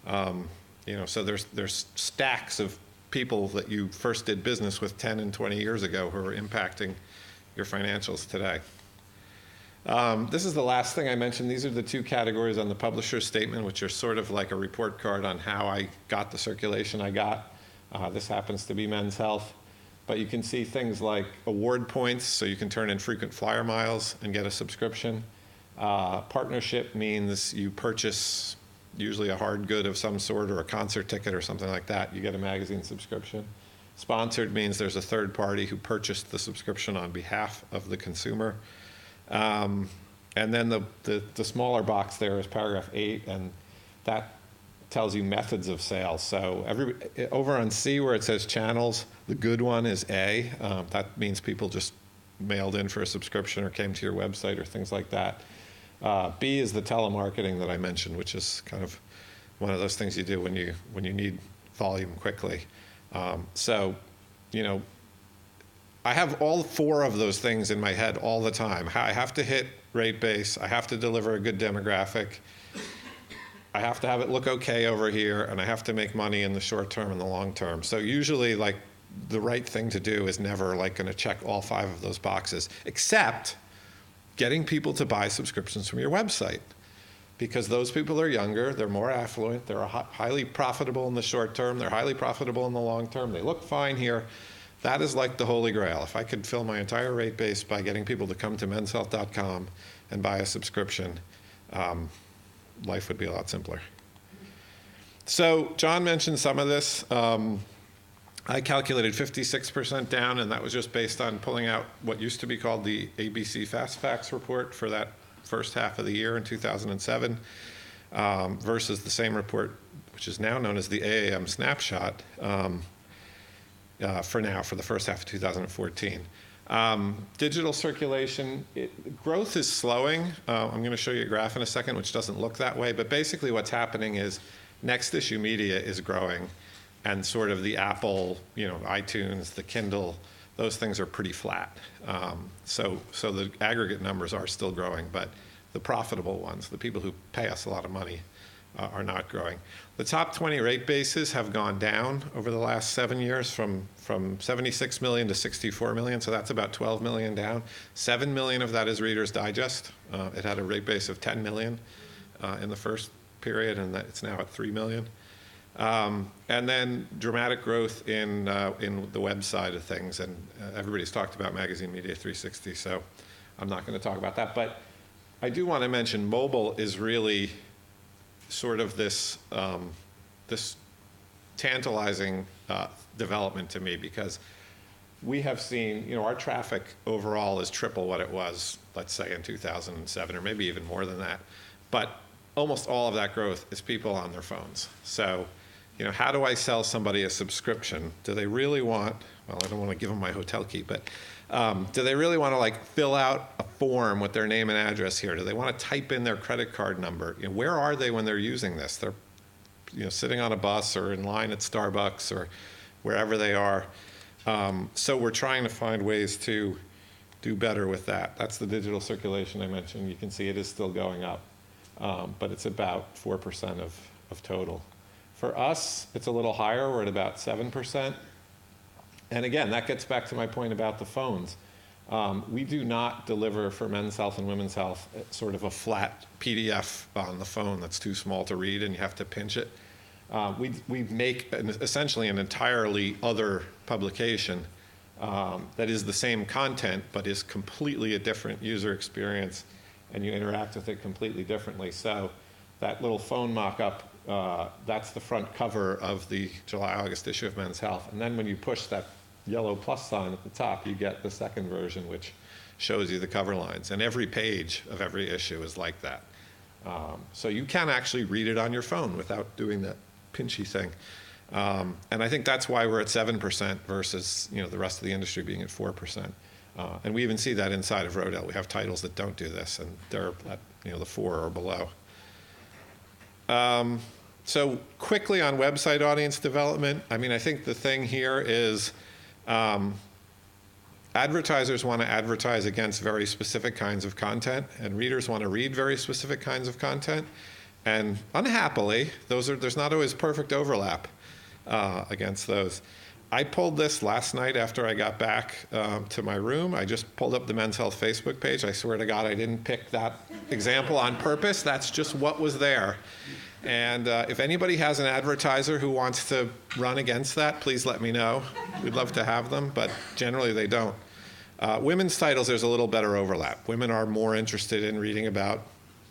So there's stacks of people that you first did business with 10 and 20 years ago who are impacting your financials today. This is the last thing I mentioned. These are the two categories on the publisher's statement, which are sort of like a report card on how I got the circulation I got. This happens to be Men's Health. But you can see things like award points, so you can turn in frequent flyer miles and get a subscription. Partnership means you purchase usually a hard good of some sort or a concert ticket or something like that. You get a magazine subscription. Sponsored means there's a third party who purchased the subscription on behalf of the consumer. And then the smaller box there is paragraph 8, and that tells you methods of sales. So over on C where it says channels, the good one is A. That means people just mailed in for a subscription or came to your website or things like that. B is the telemarketing that I mentioned, which is kind of one of those things you do when you need volume quickly. I have all 4 of those things in my head all the time. I have to hit rate base. I have to deliver a good demographic. I have to have it look okay over here, and I have to make money in the short term and the long term. So usually, the right thing to do is never going to check all 5 of those boxes, except getting people to buy subscriptions from your website, because those people are younger, they're more affluent, they're highly profitable in the short term, they're highly profitable in the long term, they look fine here. That is like the holy grail. If I could fill my entire rate base by getting people to come to menshealth.com and buy a subscription, life would be a lot simpler. So John mentioned some of this. I calculated 56% down, and that was just based on pulling out what used to be called the ABC Fast Facts report for that first half of the year in 2007, versus the same report, which is now known as the AAM Snapshot, for the first half of 2014. Digital circulation, growth is slowing. I'm going to show you a graph in a second, which doesn't look that way, but basically what's happening is next issue media is growing, and sort of the Apple, iTunes, the Kindle, those things are pretty flat. So the aggregate numbers are still growing, but the profitable ones, the people who pay us a lot of money, are not growing. The top 20 rate bases have gone down over the last 7 years from 76 million to 64 million, so that's about 12 million down. 7 million of that is Reader's Digest. It had a rate base of 10 million in the first period, and it's now at 3 million. And then dramatic growth in the web side of things, and everybody's talked about Magazine Media 360, so I'm not going to talk about that. But I do want to mention mobile is really sort of this tantalizing development to me, because we have seen, our traffic overall is triple what it was, let's say, in 2007, or maybe even more than that. But almost all of that growth is people on their phones. So, how do I sell somebody a subscription? Do they really want, well, I don't want to give them my hotel key, but do they really want to fill out a form with their name and address here? Do they want to type in their credit card number? Where are they when they're using this? They're sitting on a bus or in line at Starbucks or wherever they are. So we're trying to find ways to do better with that. That's the digital circulation I mentioned. You can see it is still going up, but it's about 4% of total. For us, it's a little higher. We're at about 7%. And again, that gets back to my point about the phones. We do not deliver for Men's Health and Women's Health sort of a flat PDF on the phone that's too small to read and you have to pinch it. We make essentially an entirely other publication that is the same content but is completely a different user experience, and you interact with it completely differently. So that little phone mock-up, that's the front cover of the July-August issue of Men's Health. And then when you push that yellow plus sign at the top, you get the second version, which shows you the cover lines. And every page of every issue is like that. So you can actually read it on your phone without doing that pinchy thing. And I think that's why we're at 7% versus the rest of the industry being at 4%. And we even see that inside of Rodale. We have titles that don't do this, and they're at the 4 or below. So quickly on website audience development, I think the thing here is advertisers want to advertise against very specific kinds of content, and readers want to read very specific kinds of content. And unhappily, there's not always perfect overlap against those. I pulled this last night after I got back to my room. I just pulled up the Men's Health Facebook page. I swear to God, I didn't pick that example on purpose. That's just what was there. And if anybody has an advertiser who wants to run against that, please let me know. We'd love to have them, but generally they don't. Women's titles, there's a little better overlap. Women are more interested in reading about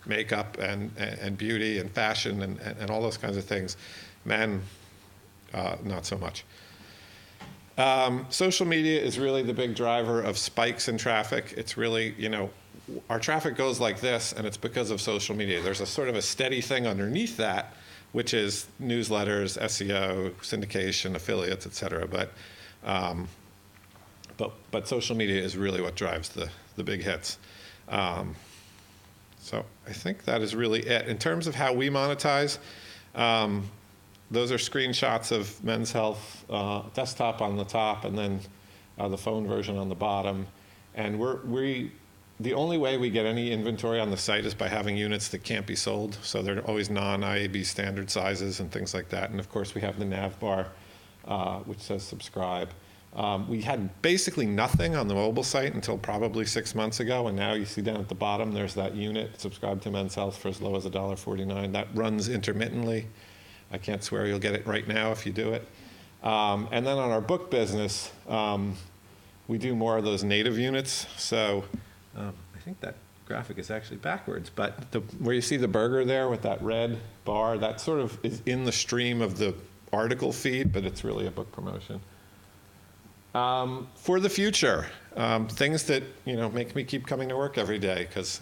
makeup and beauty and fashion and all those kinds of things. Men, not so much. Social media is really the big driver of spikes in traffic. It's really, our traffic goes like this, and it's because of social media. There's a sort of a steady thing underneath that, which is newsletters, SEO, syndication, affiliates, et cetera. But social media is really what drives the big hits. So I think that is really it. In terms of how we monetize, those are screenshots of Men's Health desktop on the top, and then the phone version on the bottom. And the only way we get any inventory on the site is by having units that can't be sold. So they're always non-IAB standard sizes and things like that. And of course, we have the nav bar, which says subscribe. We had basically nothing on the mobile site until probably 6 months ago. And now you see down at the bottom, there's that unit, subscribe to Men's Health for as low as $1.49. That runs intermittently. I can't swear you'll get it right now if you do it. And then on our book business, we do more of those native units. So I think that graphic is actually backwards, but where you see the burger there with that red bar, that sort of is in the stream of the article feed, but it's really a book promotion. For the future, things that make me keep coming to work every day because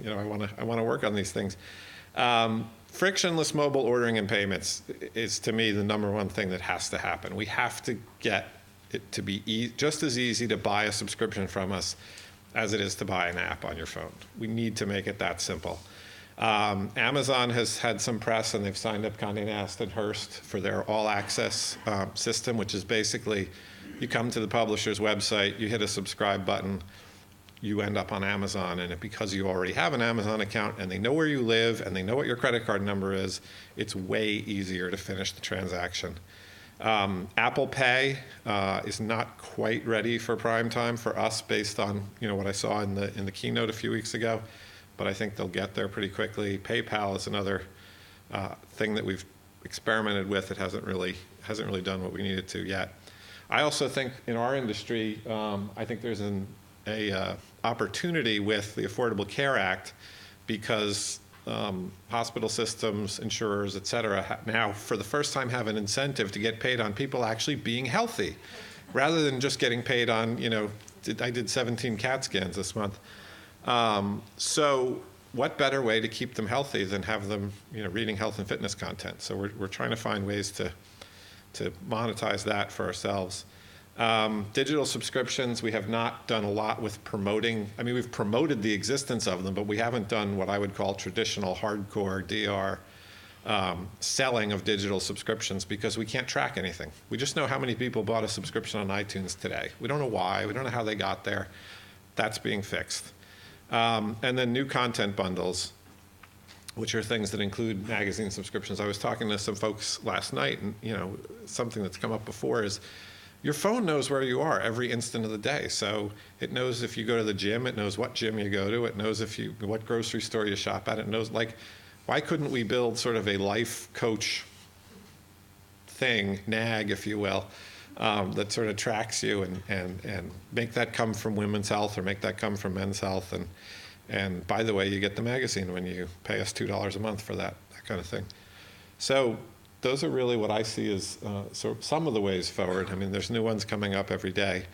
I want to work on these things. Frictionless mobile ordering and payments is, to me, the number one thing that has to happen. We have to get it to be just as easy to buy a subscription from us as it is to buy an app on your phone. We need to make it that simple. Amazon has had some press, and they've signed up Condé Nast and Hearst for their all-access system, which is basically you come to the publisher's website, you hit a subscribe button, you end up on Amazon, and because you already have an Amazon account and they know where you live and they know what your credit card number is, it's way easier to finish the transaction. Apple Pay is not quite ready for prime time for us based on what I saw in the keynote a few weeks ago, but I think they'll get there pretty quickly. PayPal is another thing that we've experimented with. It hasn't really done what we needed to yet. I also think in our industry, I think there's an opportunity with the Affordable Care Act because hospital systems, insurers, et cetera, now for the first time have an incentive to get paid on people actually being healthy rather than just getting paid on, I did 17 CAT scans this month. So what better way to keep them healthy than have them, reading health and fitness content? So we're trying to find ways to monetize that for ourselves. Digital subscriptions, we have not done a lot with promoting. We've promoted the existence of them, but we haven't done what I would call traditional hardcore DR selling of digital subscriptions because we can't track anything. We just know how many people bought a subscription on iTunes today. We don't know why. We don't know how they got there. That's being fixed. And then new content bundles, which are things that include magazine subscriptions. I was talking to some folks last night, and something that's come up before is your phone knows where you are every instant of the day. So it knows if you go to the gym, it knows what gym you go to, it knows what grocery store you shop at, it knows, why couldn't we build sort of a life coach thing, nag, if you will, that sort of tracks you and make that come from women's health or make that come from men's health. And by the way, you get the magazine when you pay us $2 a month for that kind of thing. So those are really what I see as some of the ways forward. There's new ones coming up every day,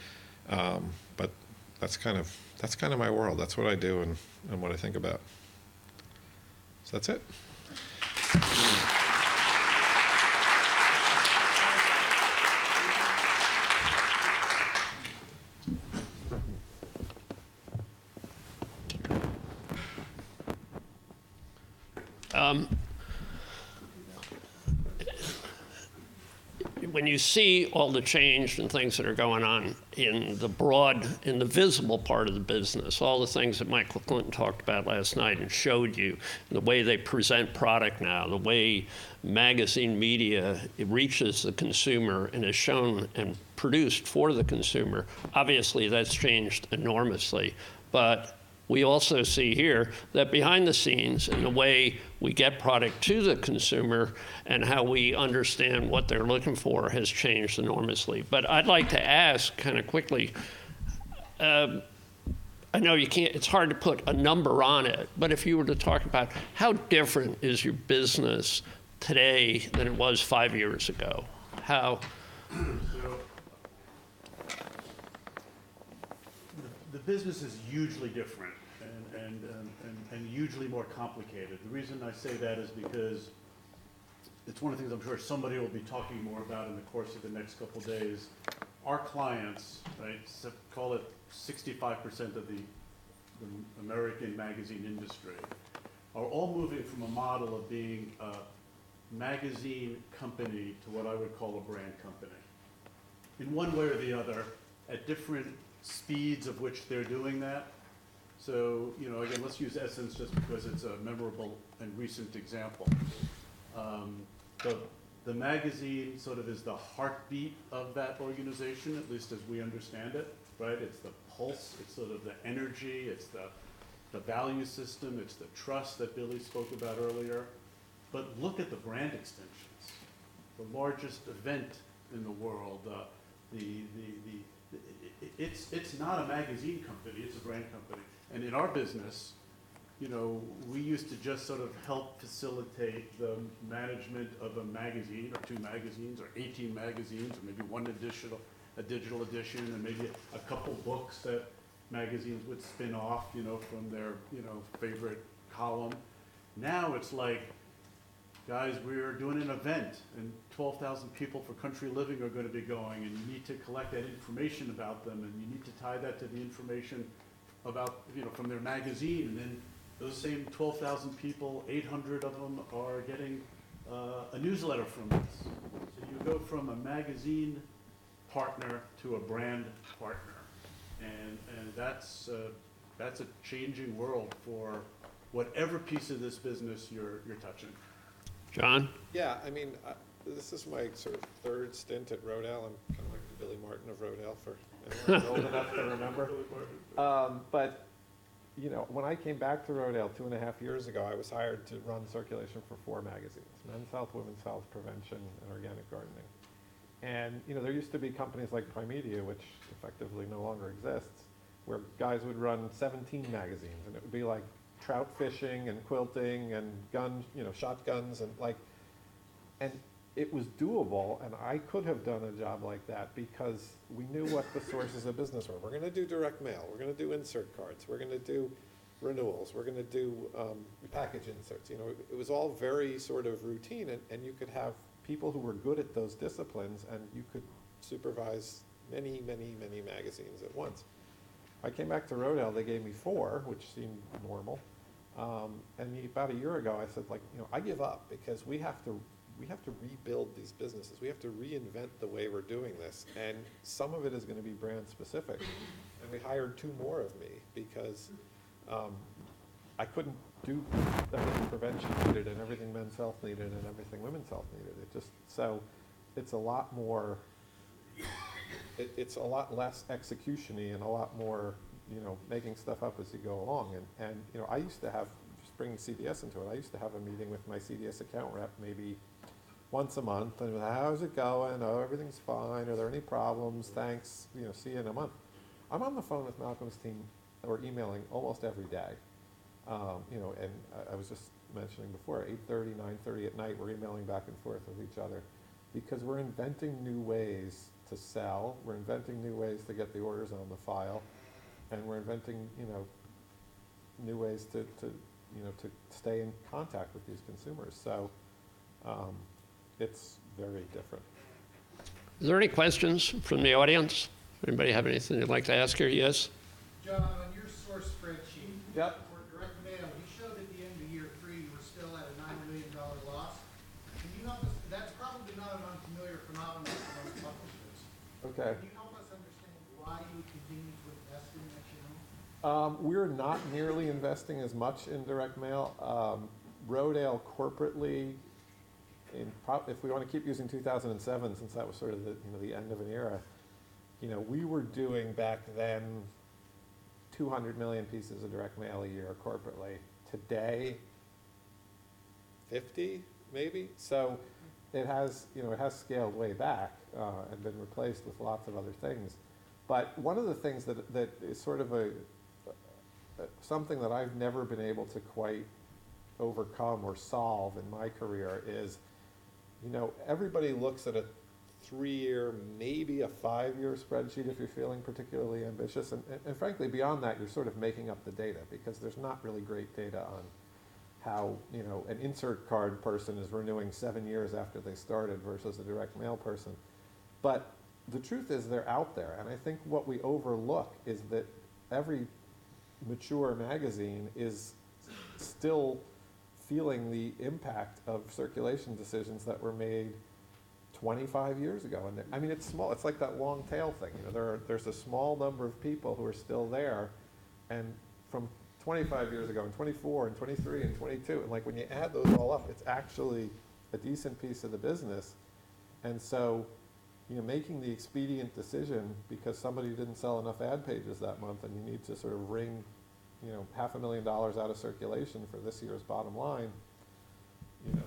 but that's kind of my world. That's what I do and what I think about. So that's it. When you see all the change and things that are going on in the visible part of the business, all the things that Michael Clinton talked about last night and showed you, the way they present product now, the way magazine media reaches the consumer and is shown and produced for the consumer, obviously that's changed enormously. But we also see here that behind the scenes in the way we get product to the consumer and how we understand what they're looking for has changed enormously. But I'd like to ask kind of quickly, I know you can't, it's hard to put a number on it, but if you were to talk about how different is your business today than it was 5 years ago? How? The business is hugely different and hugely more complicated. The reason I say that is because it's one of the things I'm sure somebody will be talking more about in the course of the next couple of days. Our clients, right, so call it 65% of the American magazine industry, are all moving from a model of being a magazine company to what I would call a brand company. In one way or the other, at different speeds of which they're doing that. So, you know, again, let's use Essence just because it's a memorable and recent example. The magazine sort of is the heartbeat of that organization, at least as we understand it, right? It's the pulse, it's sort of the energy, it's the value system, it's the trust that Billy spoke about earlier. But look at the brand extensions. The largest event in the world, it's not a magazine company, it's a brand company. And in our business, you know, we used to just sort of help facilitate the management of a magazine or 2 magazines or 18 magazines or maybe a digital edition and maybe a couple books that magazines would spin off, you know, from their, you know, favorite column. Now it's like, guys, we're doing an event and 12,000 people for Country Living are going to be going and you need to collect that information about them and you need to tie that to the information about, you know, from their magazine, and then those same 12,000 people, 800 of them are getting a newsletter from us. So you go from a magazine partner to a brand partner, and that's a changing world for whatever piece of this business you're touching. John? Yeah, I mean, this is my sort of 3rd stint at Rodale. I'm kind of like the Billy Martin of Rodale for anyone who's old enough to remember. But, you know, when I came back to Rodale 2.5 years ago, I was hired to run circulation for 4 magazines: Men's Health, Women's Health, Prevention, and Organic Gardening. And, you know, there used to be companies like Primedia, which effectively no longer exists, where guys would run 17 magazines, and it would be like trout fishing and quilting and shotguns and it was doable, and I could have done a job like that because we knew what the sources of business were. We're going to do direct mail. We're going to do insert cards. We're going to do renewals. We're going to do package inserts. You know, it was all very sort of routine, and you could have people who were good at those disciplines, and you could supervise many, many, many magazines at once. I came back to Rodale, they gave me 4, which seemed normal. And about a year ago, I said, like, you know, I give up because we have to rebuild these businesses. We have to reinvent the way we're doing this. And some of it is going to be brand specific. And we hired 2 more of me because I couldn't do everything prevention needed and everything Men's Health needed and everything Women's Health needed. So it's a lot more, it's a lot less execution-y and a lot more, you know, making stuff up as you go along. And you know, I used to have, just bringing CDS into it, I used to have a meeting with my CDS account rep maybe once a month, and how's it going? Oh, everything's fine. Are there any problems? Thanks. You know, see you in a month. I'm on the phone with Malcolm's team, or emailing almost every day. You know, and I was just mentioning before, 8:30, 9:30 at night, we're emailing back and forth with each other because we're inventing new ways to sell. We're inventing new ways to get the orders on the file. and we're inventing, new ways to stay in contact with these consumers. So it's very different. Is there any questions from the audience? Anybody have anything they'd like to ask here? Yes? John, on your source spreadsheet, Yep. for direct mail, you showed at the end of year 3 you were still at a $9 million loss. Can you help us? That's probably not an unfamiliar phenomenon for most publishers. Okay. Can you help us understand why you would continue to invest in that channel? We're not nearly investing as much in direct mail. Rodale corporately, if we want to keep using 2007, since that was sort of the end of an era, we were doing back then 200 million pieces of direct mail a year corporately. Today, 50 maybe. So it has scaled way back and been replaced with lots of other things. But one of the things that is sort of something that I've never been able to quite overcome or solve in my career is, everybody looks at a 3-year, maybe a 5-year spreadsheet if you're feeling particularly ambitious. And frankly, beyond that, you're sort of making up the data because there's not really great data on how, an insert card person is renewing 7 years after they started versus a direct mail person. But the truth is they're out there. And I think what we overlook is that every mature magazine is still feeling the impact of circulation decisions that were made 25 years ago. And I mean, it's small. It's like that long tail thing. There's a small number of people who are still there. And from 25 years ago, and 24, and 23, and 22, and like when you add those all up, it's actually a decent piece of the business. And so, making the expedient decision because somebody didn't sell enough ad pages that month and you need to sort of wring, $500,000 out of circulation for this year's bottom line, you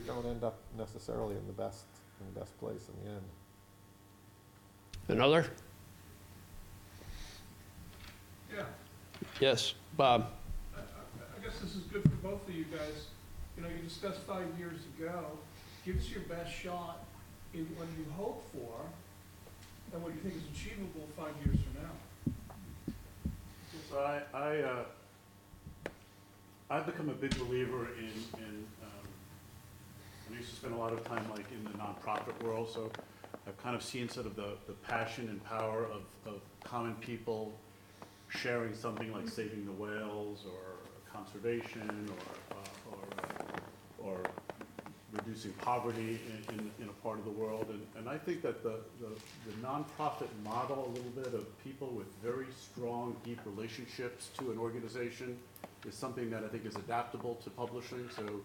don't end up necessarily in the best place in the end. Another? Yeah, Yes, Bob. I guess this is good for both of you guys. You discussed 5 years ago. Give us your best shot in what you hope for and what you think is achievable 5 years from now. So I've become a big believer in I used to spend a lot of time like in the nonprofit world, so I've kind of seen sort of the passion and power of common people sharing something like saving the whales or conservation or reducing poverty in a part of the world. And I think that the nonprofit model, a little bit of people with very strong, deep relationships to an organization is something that I think is adaptable to publishing. So,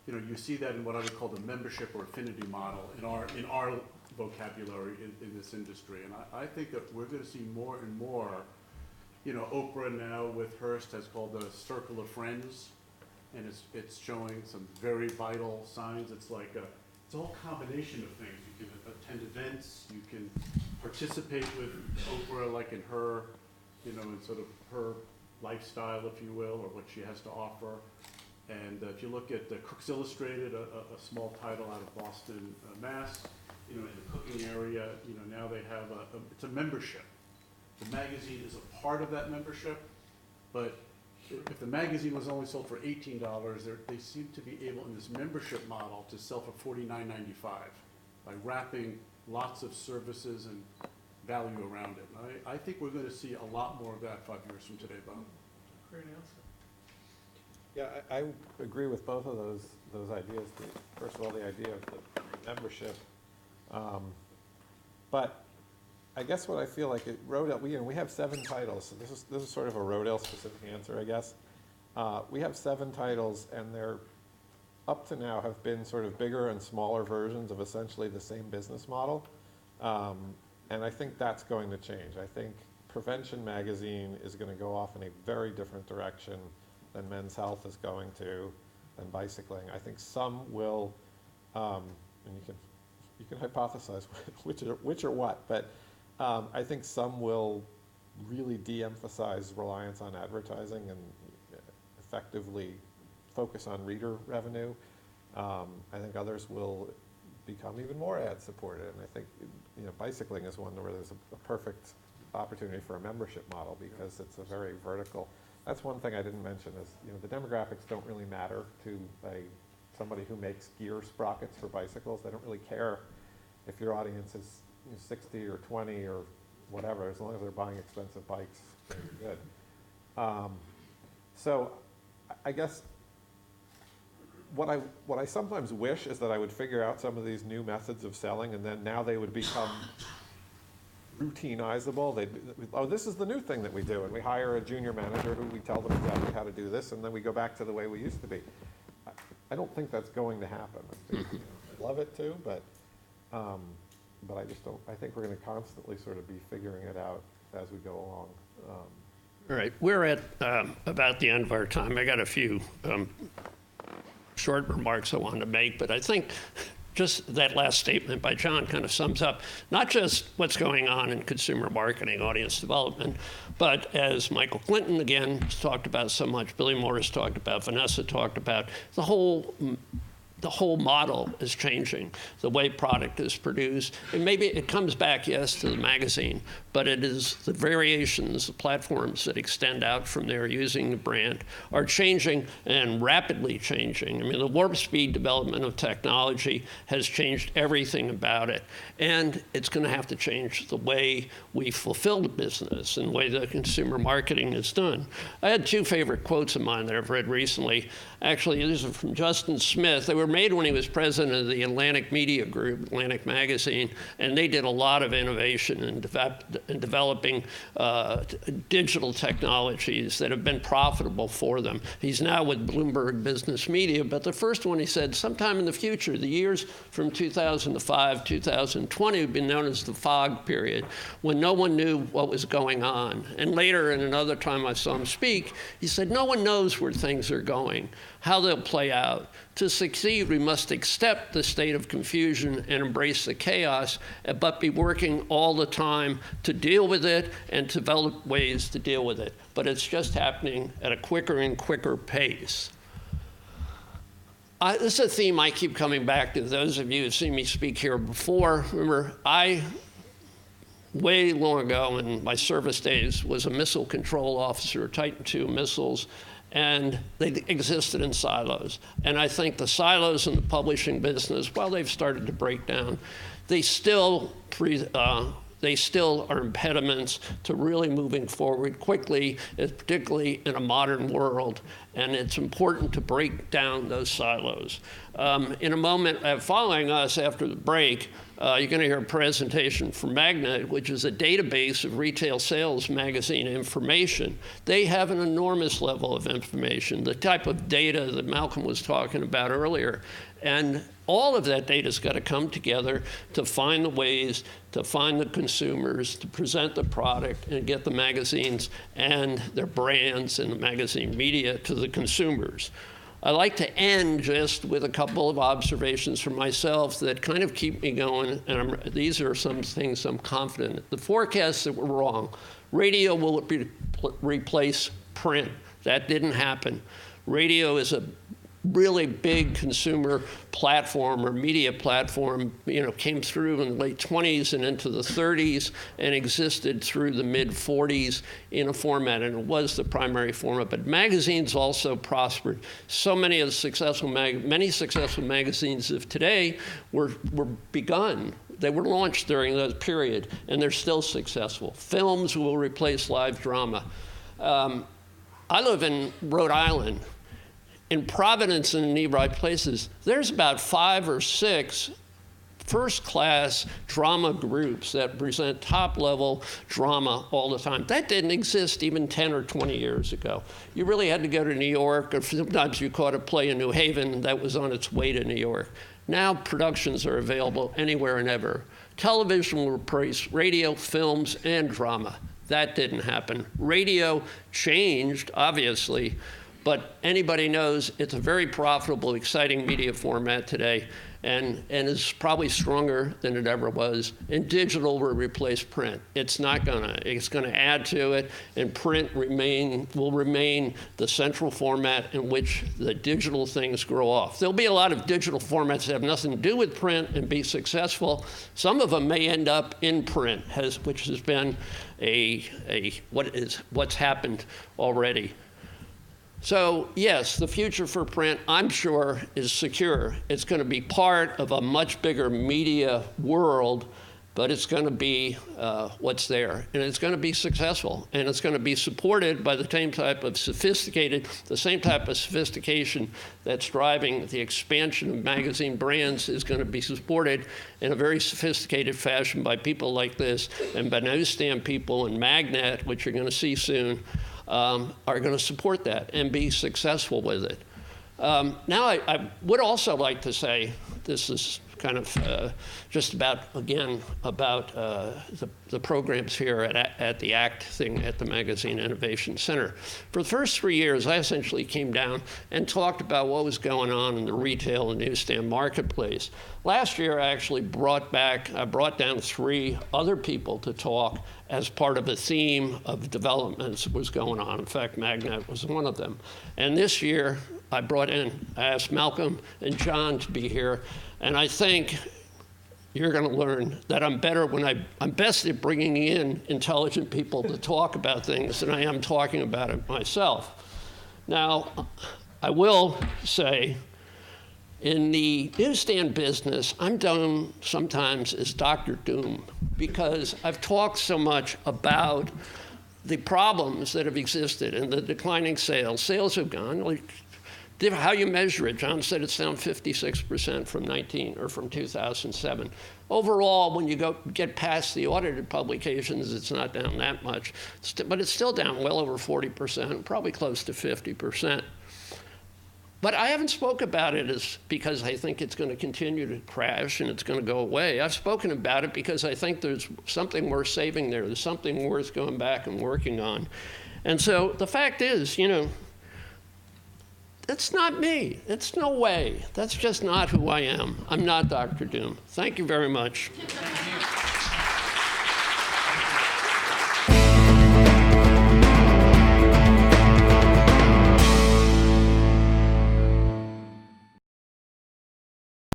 you see that in what I would call the membership or affinity model in our vocabulary in this industry. And I think that we're going to see more and more. Oprah now with Hearst has called the Circle of Friends, and it's showing some very vital signs. It's like it's a whole combination of things. You can attend events, you can participate with Oprah, like in her, in sort of her lifestyle, if you will, or what she has to offer. And if you look at Cooks Illustrated, a small title out of Boston, Mass, in the cooking area, now they have it's a membership. The magazine is a part of that membership, but if the magazine was only sold for $18, they seem to be able in this membership model to sell for $49.95 by wrapping lots of services and value around it. And I think we're going to see a lot more of that 5 years from today, Bob. Great answer. Yeah, I agree with both of those ideas. First of all, the idea of the membership, but I guess what I feel like at Rodale, we have 7 titles. So this is sort of a Rodale specific answer, I guess. We have 7 titles, and they're up to now have been sort of bigger and smaller versions of essentially the same business model, and I think that's going to change. I think Prevention Magazine is going to go off in a very different direction than Men's Health is going to, than Bicycling. I think some will, and you can hypothesize which are what, but I think some will really de-emphasize reliance on advertising and effectively focus on reader revenue. I think others will become even more ad supported, and I think Bicycling is one where there's a perfect opportunity for a membership model because it's a very vertical. That's one thing I didn't mention is, the demographics don't really matter to somebody who makes gear sprockets for bicycles. They don't really care if your audience is 60 or 20 or whatever, as long as they're buying expensive bikes, they're good. So I guess what I sometimes wish is that I would figure out some of these new methods of selling, and then now they would become routinizable. Oh, this is the new thing that we do, and we hire a junior manager who we tell them exactly how to do this, and then we go back to the way we used to be. I don't think that's going to happen. I'd love it to, but I just don't. I think we're going to constantly sort of be figuring it out as we go along. All right, we're at about the end of our time. I got a few short remarks I wanted to make, but I think just that last statement by John kind of sums up not just what's going on in consumer marketing, audience development, but as Michael Clinton again talked about so much, Billy Morris talked about, Vanessa talked about, the whole model is changing, the way product is produced. And maybe it comes back, yes, to the magazine, but it is the variations, the platforms that extend out from there using the brand are changing and rapidly changing. I mean, the warp speed development of technology has changed everything about it. And it's going to have to change the way we fulfill the business and the way the consumer marketing is done. I had two favorite quotes of mine that I've read recently. Actually, these are from Justin Smith. They were made when he was president of the Atlantic Media Group, Atlantic Magazine, and they did a lot of innovation in developing digital technologies that have been profitable for them. He's now with Bloomberg Business Media, but the first one he said, sometime in the future, the years from 2005, 2020 have been known as the fog period, when no one knew what was going on. And later, in another time I saw him speak, he said, no one knows where things are going, how they'll play out. To succeed, we must accept the state of confusion and embrace the chaos, but be working all the time to deal with it and develop ways to deal with it. But it's just happening at a quicker and quicker pace. This is a theme I keep coming back to. Those of you who've seen me speak here before, remember, way long ago in my service days, was a missile control officer, Titan II missiles, and they existed in silos. And I think the silos in the publishing business, while they've started to break down, they still are impediments to really moving forward quickly, particularly in a modern world. And it's important to break down those silos. In a moment, following us after the break, you're going to hear a presentation from Magna, which is a database of retail sales magazine information. They have an enormous level of information, the type of data that Malcolm was talking about earlier. And all of that data's got to come together to find the ways, to find the consumers, to present the product, and get the magazines and their brands and the magazine media to the consumers. I like to end just with a couple of observations from myself that kind of keep me going, and these are some things I'm confident. The forecasts that were wrong. Radio will replace print. That didn't happen. Radio is a really big consumer platform or media platform, came through in the late 20s and into the 30s and existed through the mid 40s in a format, and it was the primary format. But magazines also prospered. So many of the many successful magazines of today were begun. They were launched during that period, and they're still successful. Films will replace live drama. I live in Rhode Island. In Providence and in nearby places, there's about 5 or 6 first-class drama groups that present top-level drama all the time. That didn't exist even 10 or 20 years ago. You really had to go to New York, or sometimes you caught a play in New Haven that was on its way to New York. Now productions are available anywhere and ever. Television will replace radio, films, and drama. That didn't happen. Radio changed, obviously, but anybody knows it's a very profitable, exciting media format today. and is probably stronger than it ever was. And digital will replace print. It's not gonna. It's gonna add to it, and print will remain the central format in which the digital things grow off. There'll be a lot of digital formats that have nothing to do with print and be successful. Some of them may end up in print, which has been what's happened already. So yes, the future for print, I'm sure, is secure. It's going to be part of a much bigger media world, but it's going to be what's there, and it's going to be successful, and it's going to be supported by the same type of sophistication that's driving the expansion of magazine brands is going to be supported in a very sophisticated fashion by people like this, and by newsstand people and Magnet, which you're going to see soon, are going to support that and be successful with it. Now, I would also like to say, this is kind of just about, again, about the programs here at the ACT thing at the Magazine Innovation Center. For the first 3 years, I essentially came down and talked about what was going on in the retail and newsstand marketplace. Last year, I actually brought down 3 other people to talk as part of a theme of developments that was going on. In fact, Magnet was one of them. And this year, I asked Malcolm and John to be here, and I think you're going to learn that I'm best at bringing in intelligent people to talk about things than I am talking about it myself. Now, I will say, in the newsstand business, I'm known sometimes as Dr. Doom, because I've talked so much about the problems that have existed and the declining sales. Sales have gone. How you measure it? John said it's down 56% from 2007. Overall, when you get past the audited publications, it's not down that much, but it's still down well over 40%, probably close to 50%. But I haven't spoken about it because I think it's going to continue to crash and it's going to go away. I've spoken about it because I think there's something worth saving there. There's something worth going back and working on. And so the fact is, that's not me. It's no way. That's just not who I am. I'm not Dr. Doom. Thank you very much.